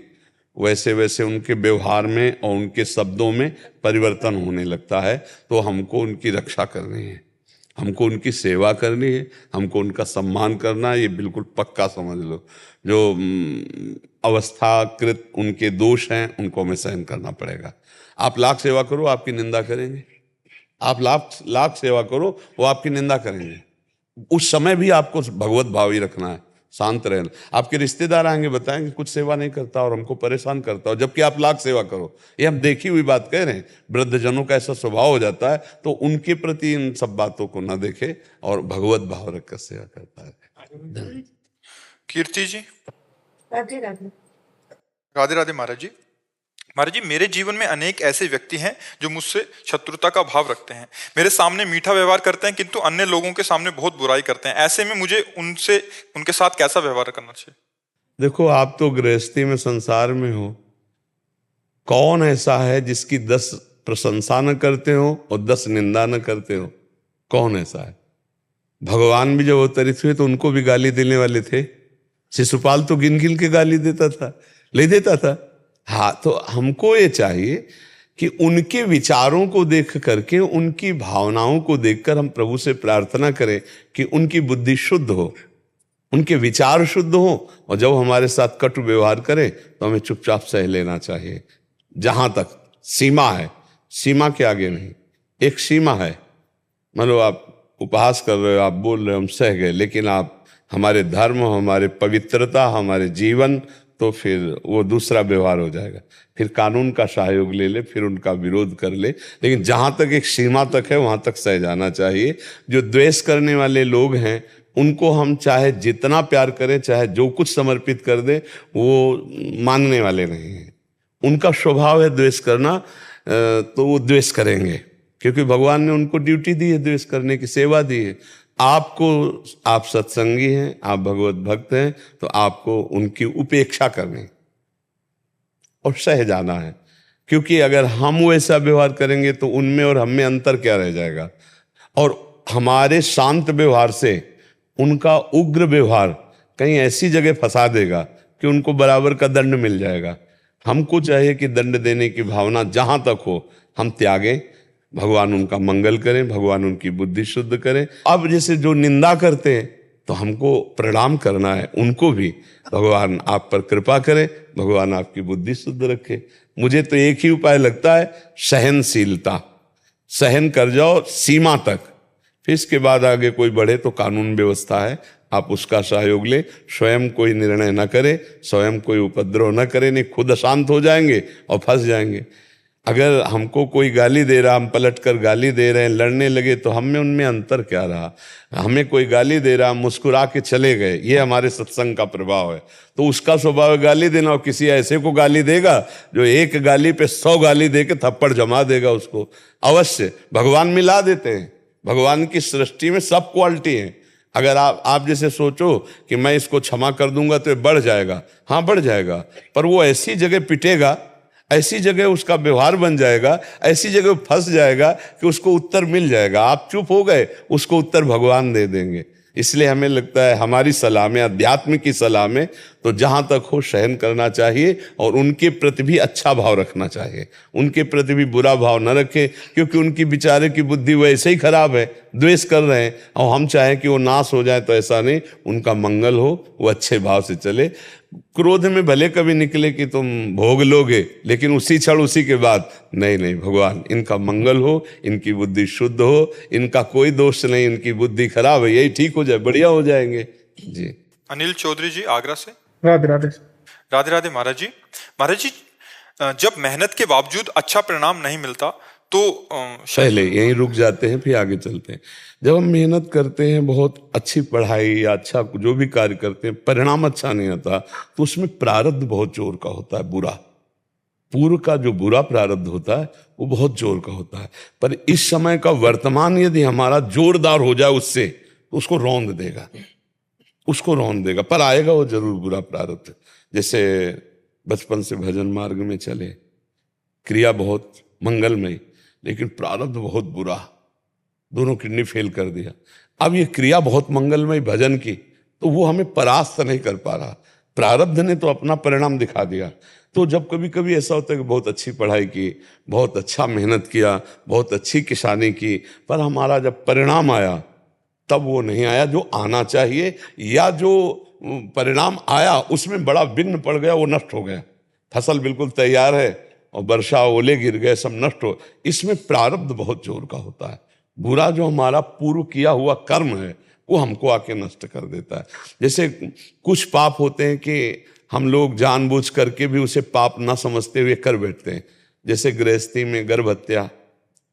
Speaker 2: वैसे वैसे उनके व्यवहार में और उनके शब्दों में परिवर्तन होने लगता है। तो हमको उनकी रक्षा करनी है, हमको उनकी सेवा करनी है, हमको उनका सम्मान करना है, ये बिल्कुल पक्का समझ लो। जो अवस्थाकृत उनके दोष हैं उनको हमें सहन करना पड़ेगा। आप लाख सेवा करो आपकी निंदा करेंगे, आप लाख सेवा करो वो आपकी निंदा करेंगे। उस समय भी आपको भगवत भाव ही रखना है, शांत रहना। आपके रिश्तेदार आएंगे बताएंगे कुछ सेवा नहीं करता और हमको परेशान करता हो, जबकि आप लाख सेवा करो। ये हम देखी हुई बात कह रहे हैं। वृद्धजनों का ऐसा स्वभाव हो जाता है, तो उनके प्रति इन सब बातों को ना देखे और भगवत भाव रखकर सेवा करता है।
Speaker 3: कीर्ति जी।
Speaker 5: राधे राधे।
Speaker 3: राधे राधे महाराज जी। महाराज जी, मेरे जीवन में अनेक ऐसे व्यक्ति हैं जो मुझसे शत्रुता का भाव रखते हैं। मेरे सामने मीठा व्यवहार करते हैं किंतु अन्य लोगों के सामने बहुत बुराई करते हैं। ऐसे में मुझे उनके साथ कैसा व्यवहार करना चाहिए?
Speaker 2: देखो, आप तो गृहस्थी में संसार में हो, कौन ऐसा है जिसकी 10 प्रशंसा न करते हो और 10 निंदा न करते हो? कौन ऐसा है? भगवान भी जब अवतरित हुए तो उनको भी गाली देने वाले थे। शिशुपाल तो गिन गिन के गाली देता था, ले देता था। हाँ, तो हमको ये चाहिए कि उनके विचारों को देख करके, उनकी भावनाओं को देखकर हम प्रभु से प्रार्थना करें कि उनकी बुद्धि शुद्ध हो, उनके विचार शुद्ध हो, और जब हमारे साथ कटु व्यवहार करें तो हमें चुपचाप सह लेना चाहिए। जहां तक सीमा है, सीमा के आगे नहीं। एक सीमा है, मतलब आप उपहास कर रहे हो, आप बोल रहे हो, हम सह गए, लेकिन आप हमारे धर्म, हमारे पवित्रता, हमारे जीवन, तो फिर वो दूसरा व्यवहार हो जाएगा। फिर कानून का सहयोग ले ले, फिर उनका विरोध कर ले, लेकिन जहां तक एक सीमा तक है वहां तक सह जाना चाहिए। जो द्वेष करने वाले लोग हैं उनको हम चाहे जितना प्यार करें, चाहे जो कुछ समर्पित कर दे, वो मानने वाले नहीं हैं। उनका स्वभाव है द्वेष करना, तो वो द्वेष करेंगे, क्योंकि भगवान ने उनको ड्यूटी दी है द्वेष करने की, सेवा दी है। आपको, आप सत्संगी हैं, आप भगवत भक्त हैं, तो आपको उनकी उपेक्षा करनी और सह जाना है। क्योंकि अगर हम वैसा व्यवहार करेंगे तो उनमें और हम में अंतर क्या रह जाएगा? और हमारे शांत व्यवहार से उनका उग्र व्यवहार कहीं ऐसी जगह फंसा देगा कि उनको बराबर का दंड मिल जाएगा। हमको चाहिए कि दंड देने की भावना जहां तक हो हम त्यागें, भगवान उनका मंगल करें, भगवान उनकी बुद्धि शुद्ध करें। अब जैसे जो निंदा करते हैं तो हमको प्रणाम करना है उनको भी, भगवान आप पर कृपा करें, भगवान आपकी बुद्धि शुद्ध रखे। मुझे तो एक ही उपाय लगता है, सहनशीलता। सहन कर जाओ सीमा तक, फिर इसके बाद आगे कोई बढ़े तो कानून व्यवस्था है, आप उसका सहयोग ले। स्वयं कोई निर्णय न करे, स्वयं कोई उपद्रव न करे, नहीं खुद अशांत हो जाएंगे और फंस जाएंगे। अगर हमको कोई गाली दे रहा, हम पलट कर गाली दे रहे हैं, लड़ने लगे, तो हम में उनमें अंतर क्या रहा? हमें कोई गाली दे रहा, मुस्कुरा के चले गए, ये हमारे सत्संग का प्रभाव है। तो उसका स्वभाव है गाली देना, और किसी ऐसे को गाली देगा जो एक गाली पे 100 गाली दे के थप्पड़ जमा देगा उसको। अवश्य भगवान मिला देते हैं, भगवान की सृष्टि में सब क्वालिटी है। अगर आप जैसे सोचो कि मैं इसको क्षमा कर दूंगा तो ये बढ़ जाएगा, हाँ बढ़ जाएगा, पर वो ऐसी जगह पिटेगा, ऐसी जगह उसका व्यवहार बन जाएगा, ऐसी जगह फंस जाएगा कि उसको उत्तर मिल जाएगा। आप चुप हो गए, उसको उत्तर भगवान दे देंगे। इसलिए हमें लगता है हमारी सलाह में, अध्यात्म की सलाह में, तो जहां तक हो सहन करना चाहिए और उनके प्रति भी अच्छा भाव रखना चाहिए, उनके प्रति भी बुरा भाव न रखें, क्योंकि उनकी बेचारे की बुद्धि वैसे ही खराब है, द्वेष कर रहे हैं, और हम चाहें कि वो नाश हो जाए तो ऐसा नहीं, उनका मंगल हो, वो अच्छे भाव से चले। क्रोध में भले कभी निकले कि तुम भोग लोगे, लेकिन उसी क्षण उसी के बाद नहीं नहीं भगवान इनका मंगल हो, इनकी बुद्धि शुद्ध हो, इनका कोई दोष नहीं, इनकी बुद्धि खराब है, यही ठीक हो जाए, बढ़िया हो जाएंगे जी।
Speaker 3: अनिल चौधरी जी आगरा से।
Speaker 8: राधे राधे।
Speaker 3: राधे राधे महाराज जी। महाराज जी, जब मेहनत के बावजूद अच्छा परिणाम नहीं मिलता तो
Speaker 2: पहले यहीं रुक जाते हैं, फिर आगे चलते हैं। जब हम मेहनत करते हैं, बहुत अच्छी पढ़ाई या अच्छा जो भी कार्य करते हैं, परिणाम अच्छा नहीं आता, तो उसमें प्रारब्ध बहुत जोर का होता है, बुरा, पूर्व का जो बुरा प्रारब्ध होता है वो बहुत जोर का होता है। पर इस समय का वर्तमान यदि हमारा जोरदार हो जाए उससे, तो उसको रौंद देगा, उसको रौंद देगा, पर आएगा वो जरूर बुरा प्रारब्ध। जैसे बचपन से भजन मार्ग में चले, क्रिया बहुत मंगलमय, लेकिन प्रारब्ध बहुत बुरा, दोनों किडनी फेल कर दिया। अब ये क्रिया बहुत मंगलमय भजन की, तो वो हमें परास्त नहीं कर पा रहा, प्रारब्ध ने तो अपना परिणाम दिखा दिया। तो जब कभी कभी ऐसा होता है कि बहुत अच्छी पढ़ाई की, बहुत अच्छा मेहनत किया, बहुत अच्छी किसानी की, पर हमारा जब परिणाम आया तब वो नहीं आया जो आना चाहिए, या जो परिणाम आया उसमें बड़ा विघ्न पड़ गया, वो नष्ट हो गया। फसल बिल्कुल तैयार है और वर्षा ओले गिर गए, सब नष्ट हो। इसमें प्रारब्ध बहुत जोर का होता है, बुरा जो हमारा पूर्व किया हुआ कर्म है वो हमको आके नष्ट कर देता है। जैसे कुछ पाप होते हैं कि हम लोग जानबूझ करके भी उसे पाप ना समझते हुए कर बैठते हैं, जैसे गृहस्थी में गर्भ हत्या,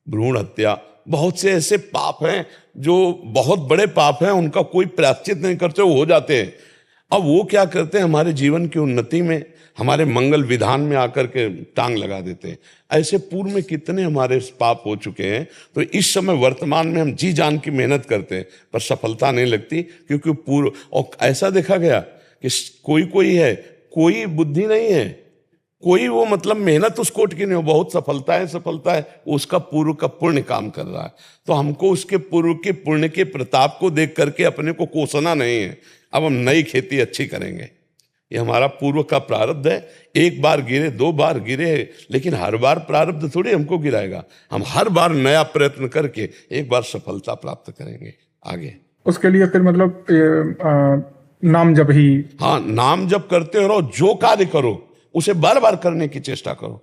Speaker 2: भ्रूण हत्या, बहुत से ऐसे पाप हैं जो बहुत बड़े पाप हैं, उनका कोई प्रायश्चित नहीं करते, वो हो जाते हैं। अब वो क्या करते हैं, हमारे जीवन की उन्नति में, हमारे मंगल विधान में आकर के टांग लगा देते हैं। ऐसे पूर्व में कितने हमारे पाप हो चुके हैं। तो इस समय वर्तमान में हम जी जान की मेहनत करते हैं, पर सफलता नहीं लगती, क्योंकि पूर्व, और ऐसा देखा गया कि कोई है, कोई बुद्धि नहीं है, कोई वो मतलब मेहनत उस कोट की नहीं हो, बहुत सफलता है, उसका पूर्व का पुण्य काम कर रहा है। तो हमको उसके पूर्व के पुण्य के प्रताप को देख करके अपने को कोसना नहीं है। अब हम नई खेती अच्छी करेंगे, ये हमारा पूर्व का प्रारब्ध है। एक बार गिरे, दो बार गिरे, लेकिन हर बार प्रारब्ध थोड़ी हमको गिराएगा। हम हर बार नया प्रयत्न करके एक बार सफलता प्राप्त करेंगे आगे।
Speaker 8: उसके लिए फिर मतलब नाम जप ही,
Speaker 2: हाँ, नाम जप करते रहो, जो कार्य करो उसे बार बार करने की चेष्टा करो,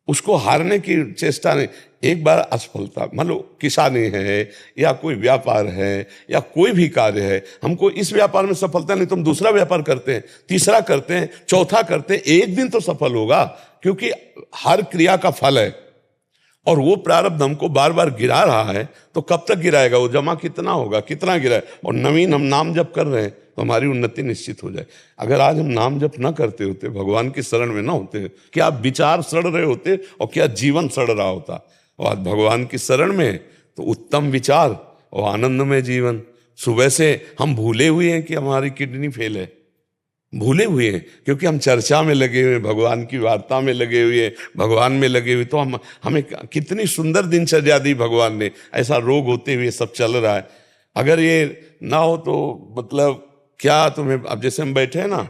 Speaker 2: उसको हारने की चेष्टा नहीं। एक बार असफलता, मान लो किसानी है या कोई व्यापार है या कोई भी कार्य है, हमको इस व्यापार में सफलता नहीं, तुम दूसरा व्यापार करते हैं, तीसरा करते हैं, चौथा करते हैं, एक दिन तो सफल होगा, क्योंकि हर क्रिया का फल है। और वो प्रारब्ध हमको बार बार गिरा रहा है, तो कब तक गिराएगा, वो जमा कितना होगा, कितना गिराए। और नवीन हम नाम जप कर रहे हैं तो हमारी उन्नति निश्चित हो जाए। अगर आज हम नाम जप ना करते होते, भगवान की शरण में ना होते, क्या विचार सड़ रहे होते और क्या जीवन सड़ रहा होता। और आज भगवान की शरण में तो उत्तम विचार और आनंदमय जीवन। सुबह से हम भूले हुए हैं कि हमारी किडनी फेल है, भूले हुए हैं, क्योंकि हम चर्चा में लगे हुए, भगवान की वार्ता में लगे हुए, भगवान में लगे हुए। तो हमें कितनी सुंदर दिनचर्या दी भगवान ने, ऐसा रोग होते हुए सब चल रहा है। अगर ये ना हो तो मतलब क्या तुम्हें, अब जैसे हम बैठे हैं ना,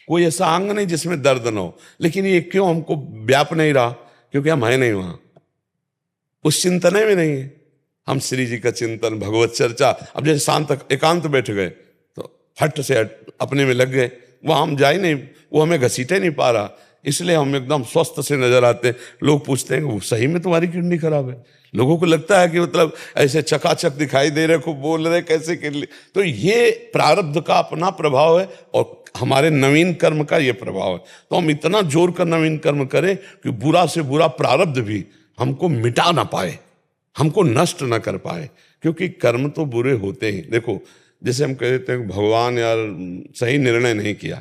Speaker 2: कोई ऐसा अंग नहीं जिसमें दर्द ना हो, लेकिन ये क्यों हमको व्याप नहीं रहा, क्योंकि हम है नहीं वहां, उस चिंतन में नहीं है। हम श्री जी का चिंतन, भगवत चर्चा, अब जैसे शांत एकांत बैठ गए तो फट से अपने में लग गए, वहां हम जा ही नहीं, वो हमें घसीटे नहीं पा रहा, इसलिए हम एकदम स्वस्थ से नजर आते हैं। लोग पूछते हैं वो सही में तुम्हारी किडनी खराब है, लोगों को लगता है कि मतलब ऐसे चकाचक दिखाई दे रहे, खूब बोल रहे, कैसे किडनी। तो ये प्रारब्ध का अपना प्रभाव है और हमारे नवीन कर्म का ये प्रभाव है। तो हम इतना जोर कर नवीन कर्म करें कि बुरा से बुरा प्रारब्ध भी हमको मिटा ना पाए, हमको नष्ट ना कर पाए, क्योंकि कर्म तो बुरे होते ही। देखो जैसे हम कहते हैं भगवान यार सही निर्णय नहीं किया,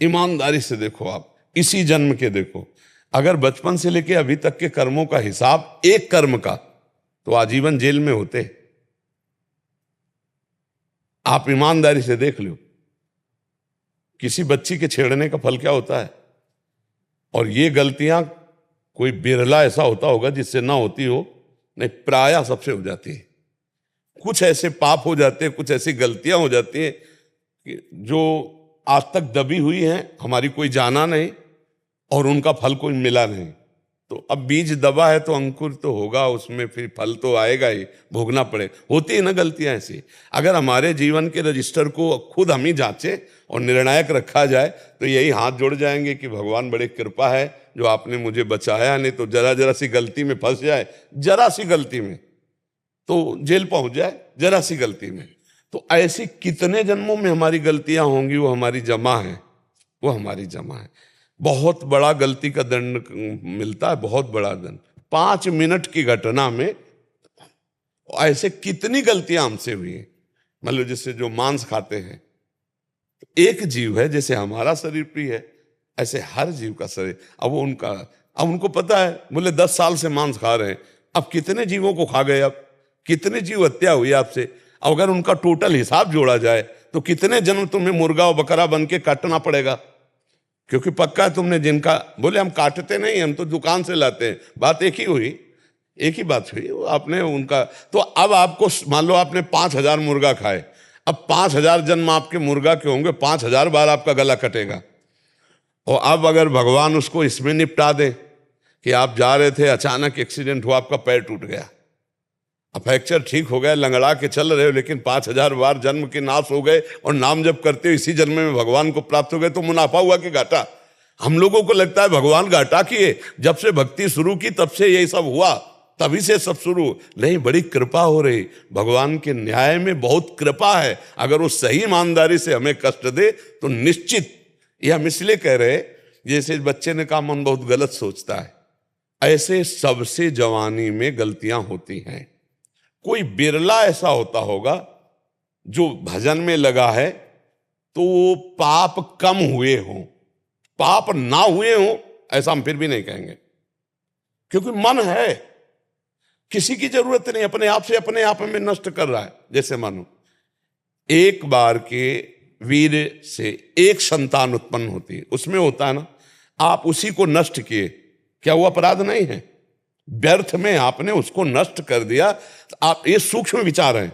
Speaker 2: ईमानदारी से देखो, आप इसी जन्म के देखो, अगर बचपन से लेके अभी तक के कर्मों का हिसाब एक कर्म का, तो आजीवन जेल में होते। आप ईमानदारी से देख लो, किसी बच्ची के छेड़ने का फल क्या होता है। और ये गलतियां कोई बिरला ऐसा होता होगा जिससे ना होती हो, नहीं प्रायः सबसे हो जाती है। कुछ ऐसे पाप हो जाते हैं, कुछ ऐसी गलतियां हो जाती हैं कि जो आज तक दबी हुई हैं, हमारी कोई जाना नहीं और उनका फल कोई मिला नहीं। तो अब बीज दबा है तो अंकुर तो होगा, उसमें फिर फल तो आएगा ही, भोगना पड़ेगा। होती है ना गलतियां ऐसी। अगर हमारे जीवन के रजिस्टर को खुद हम ही जांचें और निर्णायक रखा जाए तो यही हाथ जोड़ जाएंगे कि भगवान बड़े कृपा है जो आपने मुझे बचाया, नहीं तो जरा जरा सी गलती में फंस जाए, जरा सी गलती में तो जेल पहुंच जाए, जरा सी गलती में। तो ऐसी कितने जन्मों में हमारी गलतियां होंगी, वो हमारी जमा है, वो हमारी जमा है। बहुत बड़ा गलती का दंड मिलता है, बहुत बड़ा दंड। 5 मिनट की घटना में ऐसे कितनी गलतियां हमसे हुई हैं। मतलब जैसे जो मांस खाते हैं, एक जीव है, जैसे हमारा शरीर प्रिय है ऐसे हर जीव का शरीर। अब उनको पता है, बोले 10 साल से मांस खा रहे हैं, अब कितने जीवों को खा गए, अब कितने जीव हत्या हुई आपसे। अगर उनका टोटल हिसाब जोड़ा जाए तो कितने जन्म तुम्हें मुर्गा और बकरा बन के काटना पड़ेगा। क्योंकि पक्का तुमने जिनका, बोले हम काटते नहीं, हम तो दुकान से लाते हैं, बात एक ही हुई, एक ही बात हुई। आपने उनका, तो अब आपको मान लो आपने 5000 मुर्गा खाए, अब 5000 जन्म आपके मुर्गा के होंगे, 5000 बार आपका गला कटेगा। और अब अगर भगवान उसको इसमें निपटा दे कि आप जा रहे थे, अचानक एक्सीडेंट हुआ, आपका पैर टूट गया, अब फ्रैक्चर ठीक हो गया, लंगड़ा के चल रहे हो, लेकिन 5000 बार जन्म के नाश हो गए और नाम जप करते हो इसी जन्म में भगवान को प्राप्त हो गए, तो मुनाफा हुआ कि घाटा। हम लोगों को लगता है भगवान घाटा किए, जब से भक्ति शुरू की तब से यही सब हुआ, तभी से सब शुरू नहीं। बड़ी कृपा हो रही, भगवान के न्याय में बहुत कृपा है। अगर वो सही ईमानदारी से हमें कष्ट दे तो निश्चित, ये हम इसलिए कह रहे, जैसे बच्चे ने कहा मन बहुत गलत सोचता है, ऐसे सबसे जवानी में गलतियां होती हैं। कोई बिरला ऐसा होता होगा जो भजन में लगा है तो वो पाप कम हुए हों, पाप ना हुए हों ऐसा हम फिर भी नहीं कहेंगे, क्योंकि मन है, किसी की जरूरत नहीं, अपने आप से अपने आप में नष्ट कर रहा है। जैसे मानो एक बार के वीर से एक संतान उत्पन्न होती है, उसमें होता है ना, आप उसी को नष्ट किए, क्या वो अपराध नहीं है? व्यर्थ में आपने उसको नष्ट कर दिया। तो आप, ये सूक्ष्म विचार हैं।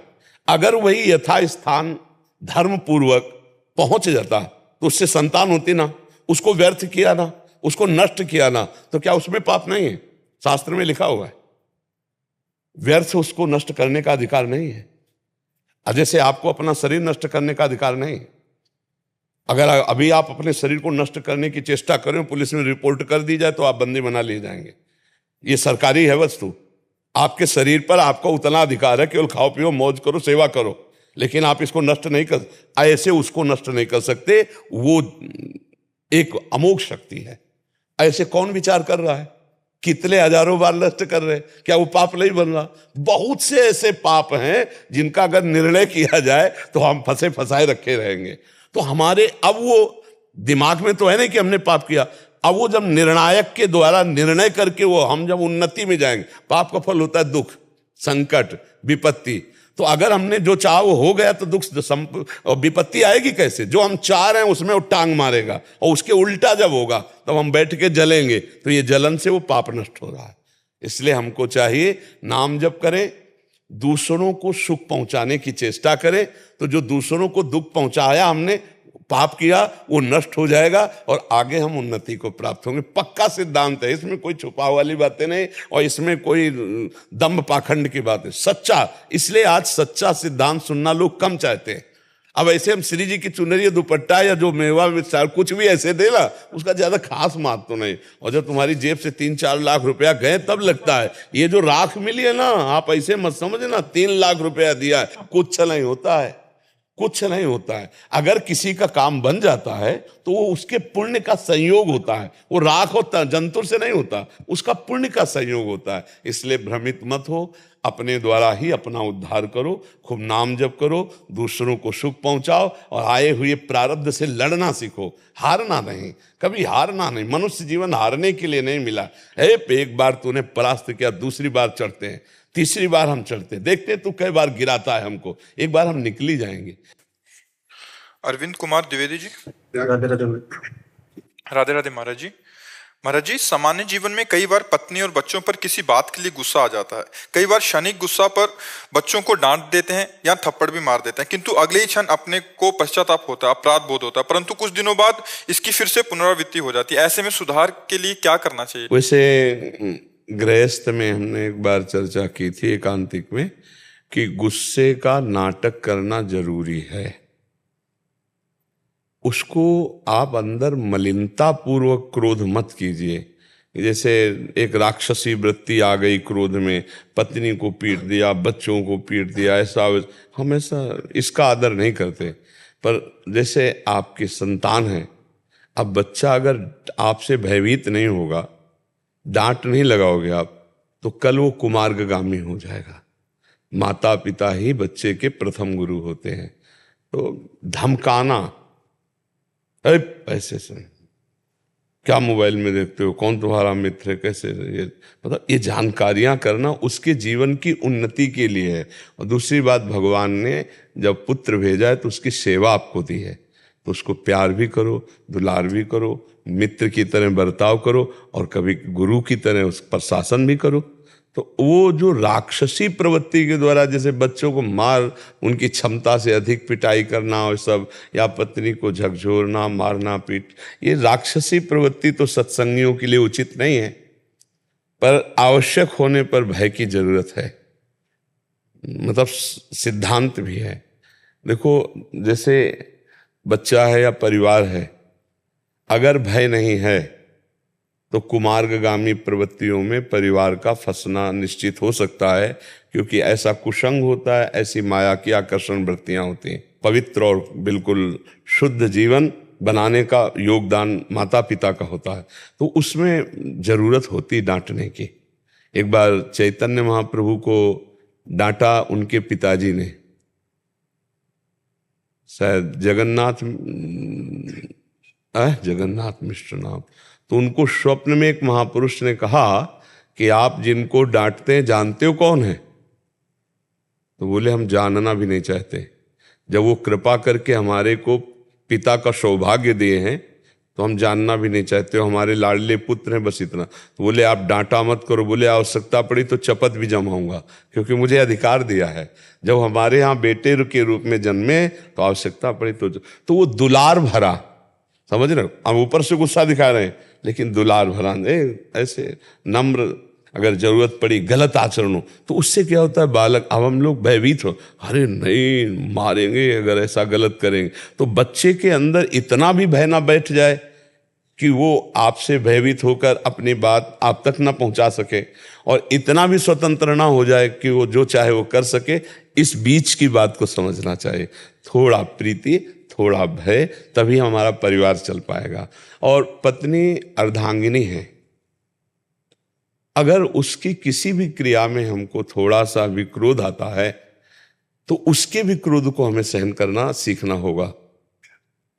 Speaker 2: अगर वही यथास्थान धर्म पूर्वक पहुंच जाता तो उससे संतान होती ना, उसको व्यर्थ किया ना, उसको नष्ट किया ना, तो क्या उसमें पाप नहीं है? शास्त्र में लिखा हुआ है व्यर्थ उसको नष्ट करने का अधिकार नहीं है। जैसे आपको अपना शरीर नष्ट करने का अधिकार नहीं। अगर अभी आप अपने शरीर को नष्ट करने की चेष्टा करें, पुलिस में रिपोर्ट कर दी जाए तो आप बंदी बना लिए जाएंगे। ये सरकारी है वस्तु, आपके शरीर पर आपका उतना अधिकार है, केवल खाओ पियो मौज करो सेवा करो, लेकिन आप इसको नष्ट नहीं कर, ऐसे उसको नष्ट नहीं कर सकते। वो एक अमोघ शक्ति है। ऐसे कौन विचार कर रहा है? कितने हजारों बार नष्ट कर रहे हैं, क्या वो पाप नहीं बन रहा? बहुत से ऐसे पाप हैं जिनका अगर निर्णय किया जाए तो हम फंसे फंसाए रखे रहेंगे। तो हमारे अब वो दिमाग में तो है नहीं कि हमने पाप किया, अब वो जब निर्णायक के द्वारा निर्णय करके वो हम जब उन्नति में जाएंगे, पाप का फल होता है दुख, संकट, विपत्ति। तो अगर हमने जो चाहा वो हो गया तो दुख और विपत्ति आएगी कैसे? जो हम चाह रहे हैं उसमें वो टांग मारेगा, और उसके उल्टा जब होगा तब हम बैठ के जलेंगे। तो ये जलन से वो पाप नष्ट हो रहा है। इसलिए हमको चाहिए नाम जप करें, दूसरों को सुख पहुंचाने की चेष्टा करें, तो जो दूसरों को दुख पहुंचाया हमने, पाप किया, वो नष्ट हो जाएगा और आगे हम उन्नति को प्राप्त होंगे। पक्का सिद्धांत है, इसमें कोई छुपा वाली बातें नहीं और इसमें कोई दम्भ पाखंड की बात है, सच्चा। इसलिए आज सच्चा सिद्धांत सुनना लोग कम चाहते हैं। अब ऐसे हम श्री जी की चुनरी दुपट्टा या जो मेवा विचार कुछ भी ऐसे देना, उसका ज्यादा खास महत्व तो नहीं। और जब तुम्हारी जेब से 3-4 लाख रुपया गए तब लगता है। ये जो राख मिली है ना, आप ऐसे मत समझना 3 लाख रुपया दिया है, कुछ नहीं होता है, कुछ नहीं होता है। अगर किसी का काम बन जाता है तो वो उसके पुण्य का संयोग होता है, वो राख होता है, जंतुर से नहीं होता, उसका पुण्य का संयोग होता है। इसलिए भ्रमित मत हो, अपने द्वारा ही अपना उद्धार करो, खूब नाम जप करो, दूसरों को सुख पहुंचाओ और आए हुए प्रारब्ध से लड़ना सीखो, हारना नहीं, कभी हारना नहीं। मनुष्य जीवन हारने के लिए नहीं मिला है। एक बार तूने परास्त किया, दूसरी बार चढ़ते हैं, तीसरी बार हम चढ़ते हैं, देखते तू कई बार गिराता है हमको, एक बार हम निकली जाएंगे।
Speaker 3: अरविंद कुमार द्विवेदी जी।
Speaker 8: राधे राधे।
Speaker 3: राधे राधे महाराज जी। महाराज जी, सामान्य जीवन में कई बार पत्नी और बच्चों पर किसी बात के लिए गुस्सा आ जाता है। कई बार क्षणिक गुस्सा पर बच्चों को डांट देते हैं या थप्पड़ भी मार देते हैं, किंतु अगले ही क्षण अपने को पश्चाताप होता है, अपराध बोध होता है, परंतु कुछ दिनों बाद इसकी फिर से पुनरावृत्ति हो जाती है। ऐसे में सुधार के लिए क्या करना चाहिए?
Speaker 2: वैसे गृहस्थ में हमने एक बार चर्चा की थी एकांतिक में कि गुस्से का नाटक करना जरूरी है। उसको आप अंदर मलिनता पूर्वक क्रोध मत कीजिए। जैसे एक राक्षसी वृत्ति आ गई क्रोध में, पत्नी को पीट दिया, बच्चों को पीट दिया, ऐसा हमेशा इसका आदर नहीं करते। पर जैसे आपकी संतान है, अब बच्चा अगर आपसे भयभीत नहीं होगा, डांट नहीं लगाओगे आप, तो कल वो कुमार्गगामी हो जाएगा। माता पिता ही बच्चे के प्रथम गुरु होते हैं। तो धमकाना, अरे ऐसे से क्या मोबाइल में देखते हो, कौन तुम्हारा मित्र है, कैसे, ये मतलब ये जानकारियां करना उसके जीवन की उन्नति के लिए है। और दूसरी बात, भगवान ने जब पुत्र भेजा है तो उसकी सेवा आपको दी है, तो उसको प्यार भी करो, दुलार भी करो, मित्र की तरह बर्ताव करो और कभी गुरु की तरह उस पर शासन भी करो। तो वो जो राक्षसी प्रवृत्ति के द्वारा जैसे बच्चों को मार, उनकी क्षमता से अधिक पिटाई करना और सब, या पत्नी को झकझोरना, मारना, पीट, ये राक्षसी प्रवृत्ति तो सत्संगियों के लिए उचित नहीं है। पर आवश्यक होने पर भय की जरूरत है, मतलब सिद्धांत भी है। देखो, जैसे बच्चा है या परिवार है, अगर भय नहीं है तो कुमार्गगामी प्रवृत्तियों में परिवार का फंसना निश्चित हो सकता है, क्योंकि ऐसा कुसंग होता है, ऐसी माया की आकर्षण वृत्तियां होती हैं। पवित्र और बिल्कुल शुद्ध जीवन बनाने का योगदान माता पिता का होता है, तो उसमें जरूरत होती डांटने की। एक बार चैतन्य महाप्रभु को डांटा उनके पिताजी ने, शायद जगन्नाथ मिश्र नाम। तो उनको स्वप्न में एक महापुरुष ने कहा कि आप जिनको डांटते हैं जानते हो कौन है? तो बोले हम जानना भी नहीं चाहते। जब वो कृपा करके हमारे को पिता का सौभाग्य दिए हैं तो हम जानना भी नहीं चाहते हो, हमारे लाडले पुत्र हैं, बस इतना। तो बोले आप डांटा मत करो, बोले आवश्यकता पड़ी तो चपत भी जमाऊंगा, क्योंकि मुझे अधिकार दिया है। जब हमारे यहाँ बेटे के रूप में जन्मे तो आवश्यकता पड़ी तो वो दुलार भरा, समझ रहे हो, हम ऊपर से गुस्सा दिखा रहे हैं लेकिन दुलार भरा, ऐसे नम्र, अगर जरूरत पड़ी गलत आचरण हो तो उससे क्या होता है, बालक, अब हम लोग भयभीत हो, अरे नहीं मारेंगे अगर ऐसा गलत करेंगे, तो बच्चे के अंदर इतना भी भय ना बैठ जाए कि वो आपसे भयभीत होकर अपनी बात आप तक ना पहुंचा सके, और इतना भी स्वतंत्र ना हो जाए कि वो जो चाहे वो कर सके। इस बीच की बात को समझना चाहिए, थोड़ा प्रीति, थोड़ा भय, तभी हमारा परिवार चल पाएगा। और पत्नी अर्धांगिनी है, अगर उसकी किसी भी क्रिया में हमको थोड़ा सा भी क्रोध आता है तो उसके भी क्रोध को हमें सहन करना सीखना होगा।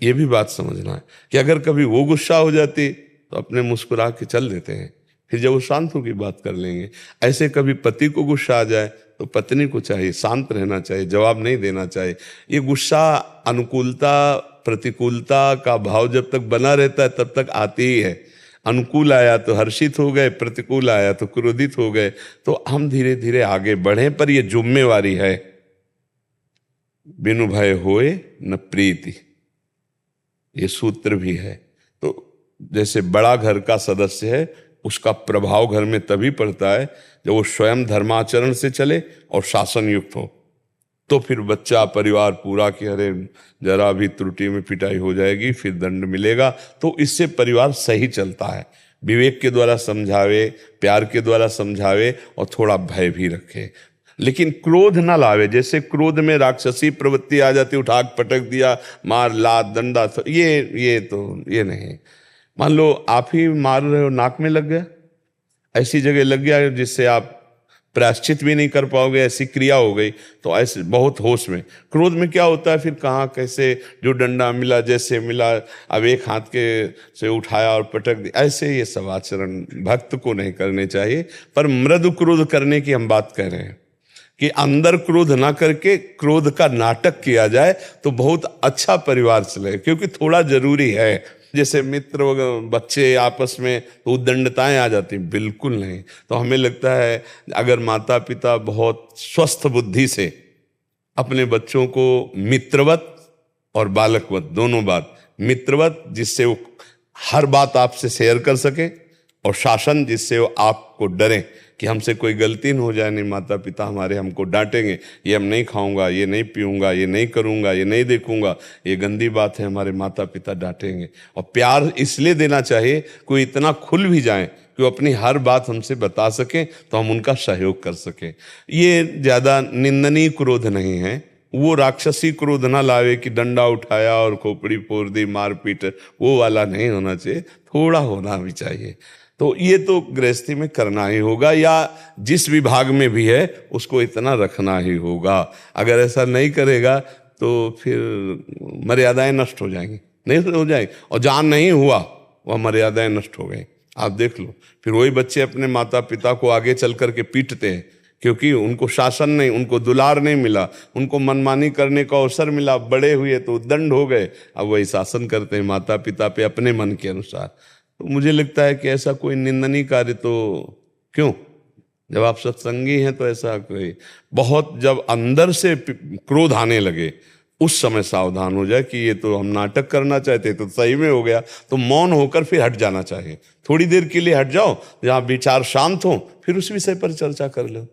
Speaker 2: ये भी बात समझना है कि अगर कभी वो गुस्सा हो जाती तो अपने मुस्कुरा के चल देते हैं, फिर जब वो शांत होकर बात कर लेंगे। ऐसे कभी पति को गुस्सा आ जाए तो पत्नी को चाहिए शांत रहना चाहिए, जवाब नहीं देना चाहिए। ये गुस्सा अनुकूलता प्रतिकूलता का भाव जब तक बना रहता है तब तक आती ही है। अनुकूल आया तो हर्षित हो गए, प्रतिकूल आया तो क्रोधित हो गए। तो हम धीरे धीरे आगे बढ़े, पर यह जिम्मेवारी है। बिनु भय होए न प्रीति, ये सूत्र भी है। तो जैसे बड़ा घर का सदस्य है, उसका प्रभाव घर में तभी पड़ता है जब वो स्वयं धर्माचरण से चले और शासन युक्त हो। तो फिर बच्चा, परिवार पूरा कि अरे जरा भी त्रुटि में पिटाई हो जाएगी, फिर दंड मिलेगा, तो इससे परिवार सही चलता है। विवेक के द्वारा समझावे, प्यार के द्वारा समझावे और थोड़ा भय भी रखे, लेकिन क्रोध ना लावे। जैसे क्रोध में राक्षसी प्रवृत्ति आ जाती, उठा पटक दिया, मार लात दंडा, तो ये नहीं। मान लो आप ही मार रहे हो, नाक में लग गया, ऐसी जगह लग गया जिससे आप प्रायश्चित भी नहीं कर पाओगे, ऐसी क्रिया हो गई, तो ऐसे बहुत होश में। क्रोध में क्या होता है, फिर कहाँ कैसे जो डंडा मिला जैसे मिला, अब एक हाथ के से उठाया और पटक दिया, ऐसे ये सब आचरण भक्त को नहीं करने चाहिए। पर मृदु क्रोध करने की हम बात कह रहे हैं कि अंदर क्रोध ना करके क्रोध का नाटक किया जाए तो बहुत अच्छा परिवार चले, क्योंकि थोड़ा जरूरी है। जैसे मित्र वगैरह बच्चे आपस में तो उद्दंडताएं आ जाती, बिल्कुल नहीं। तो हमें लगता है अगर माता पिता बहुत स्वस्थ बुद्धि से अपने बच्चों को मित्रवत और बालकवत दोनों बात, मित्रवत जिससे वो हर बात आपसे शेयर कर सके, और शासन जिससे वो आपको डरें कि हमसे कोई गलती न हो जाए, नहीं माता पिता हमारे हमको डांटेंगे, ये हम नहीं खाऊंगा, ये नहीं पीऊंगा, ये नहीं करूंगा, ये नहीं देखूंगा, ये गंदी बात है, हमारे माता पिता डांटेंगे। और प्यार इसलिए देना चाहिए कोई इतना खुल भी जाए कि वो अपनी हर बात हमसे बता सकें तो हम उनका सहयोग कर सकें। ये ज़्यादा निंदनीय क्रोध नहीं है, वो राक्षसी क्रोध ना लावे कि डंडा उठाया और खोपड़ी फोड़ दी, मारपीट, वो वाला नहीं होना चाहिए, थोड़ा होना भी चाहिए। तो ये तो गृहस्थी में करना ही होगा, या जिस विभाग में भी है उसको इतना रखना ही होगा। अगर ऐसा नहीं करेगा तो फिर मर्यादाएं नष्ट हो जाएंगी, नहीं हो जाएंगी, और जहाँ नहीं हुआ वह मर्यादाएं नष्ट हो गई। आप देख लो, फिर वही बच्चे अपने माता पिता को आगे चल करके पीटते हैं, क्योंकि उनको शासन नहीं, उनको दुलार नहीं मिला, उनको मनमानी करने का अवसर मिला, बड़े हुए तो दंड हो गए, अब वही शासन करते हैं माता पिता पे अपने मन के अनुसार। तो मुझे लगता है कि ऐसा कोई निंदनीय कार्य तो क्यों, जब आप सत्संगी हैं तो ऐसा कोई, बहुत जब अंदर से क्रोध आने लगे उस समय सावधान हो जाए कि ये तो हम नाटक करना चाहते तो सही में हो गया, तो मौन होकर फिर हट जाना चाहिए। थोड़ी देर के लिए हट जाओ, जहाँ विचार शांत हो, फिर उस विषय पर चर्चा कर लो।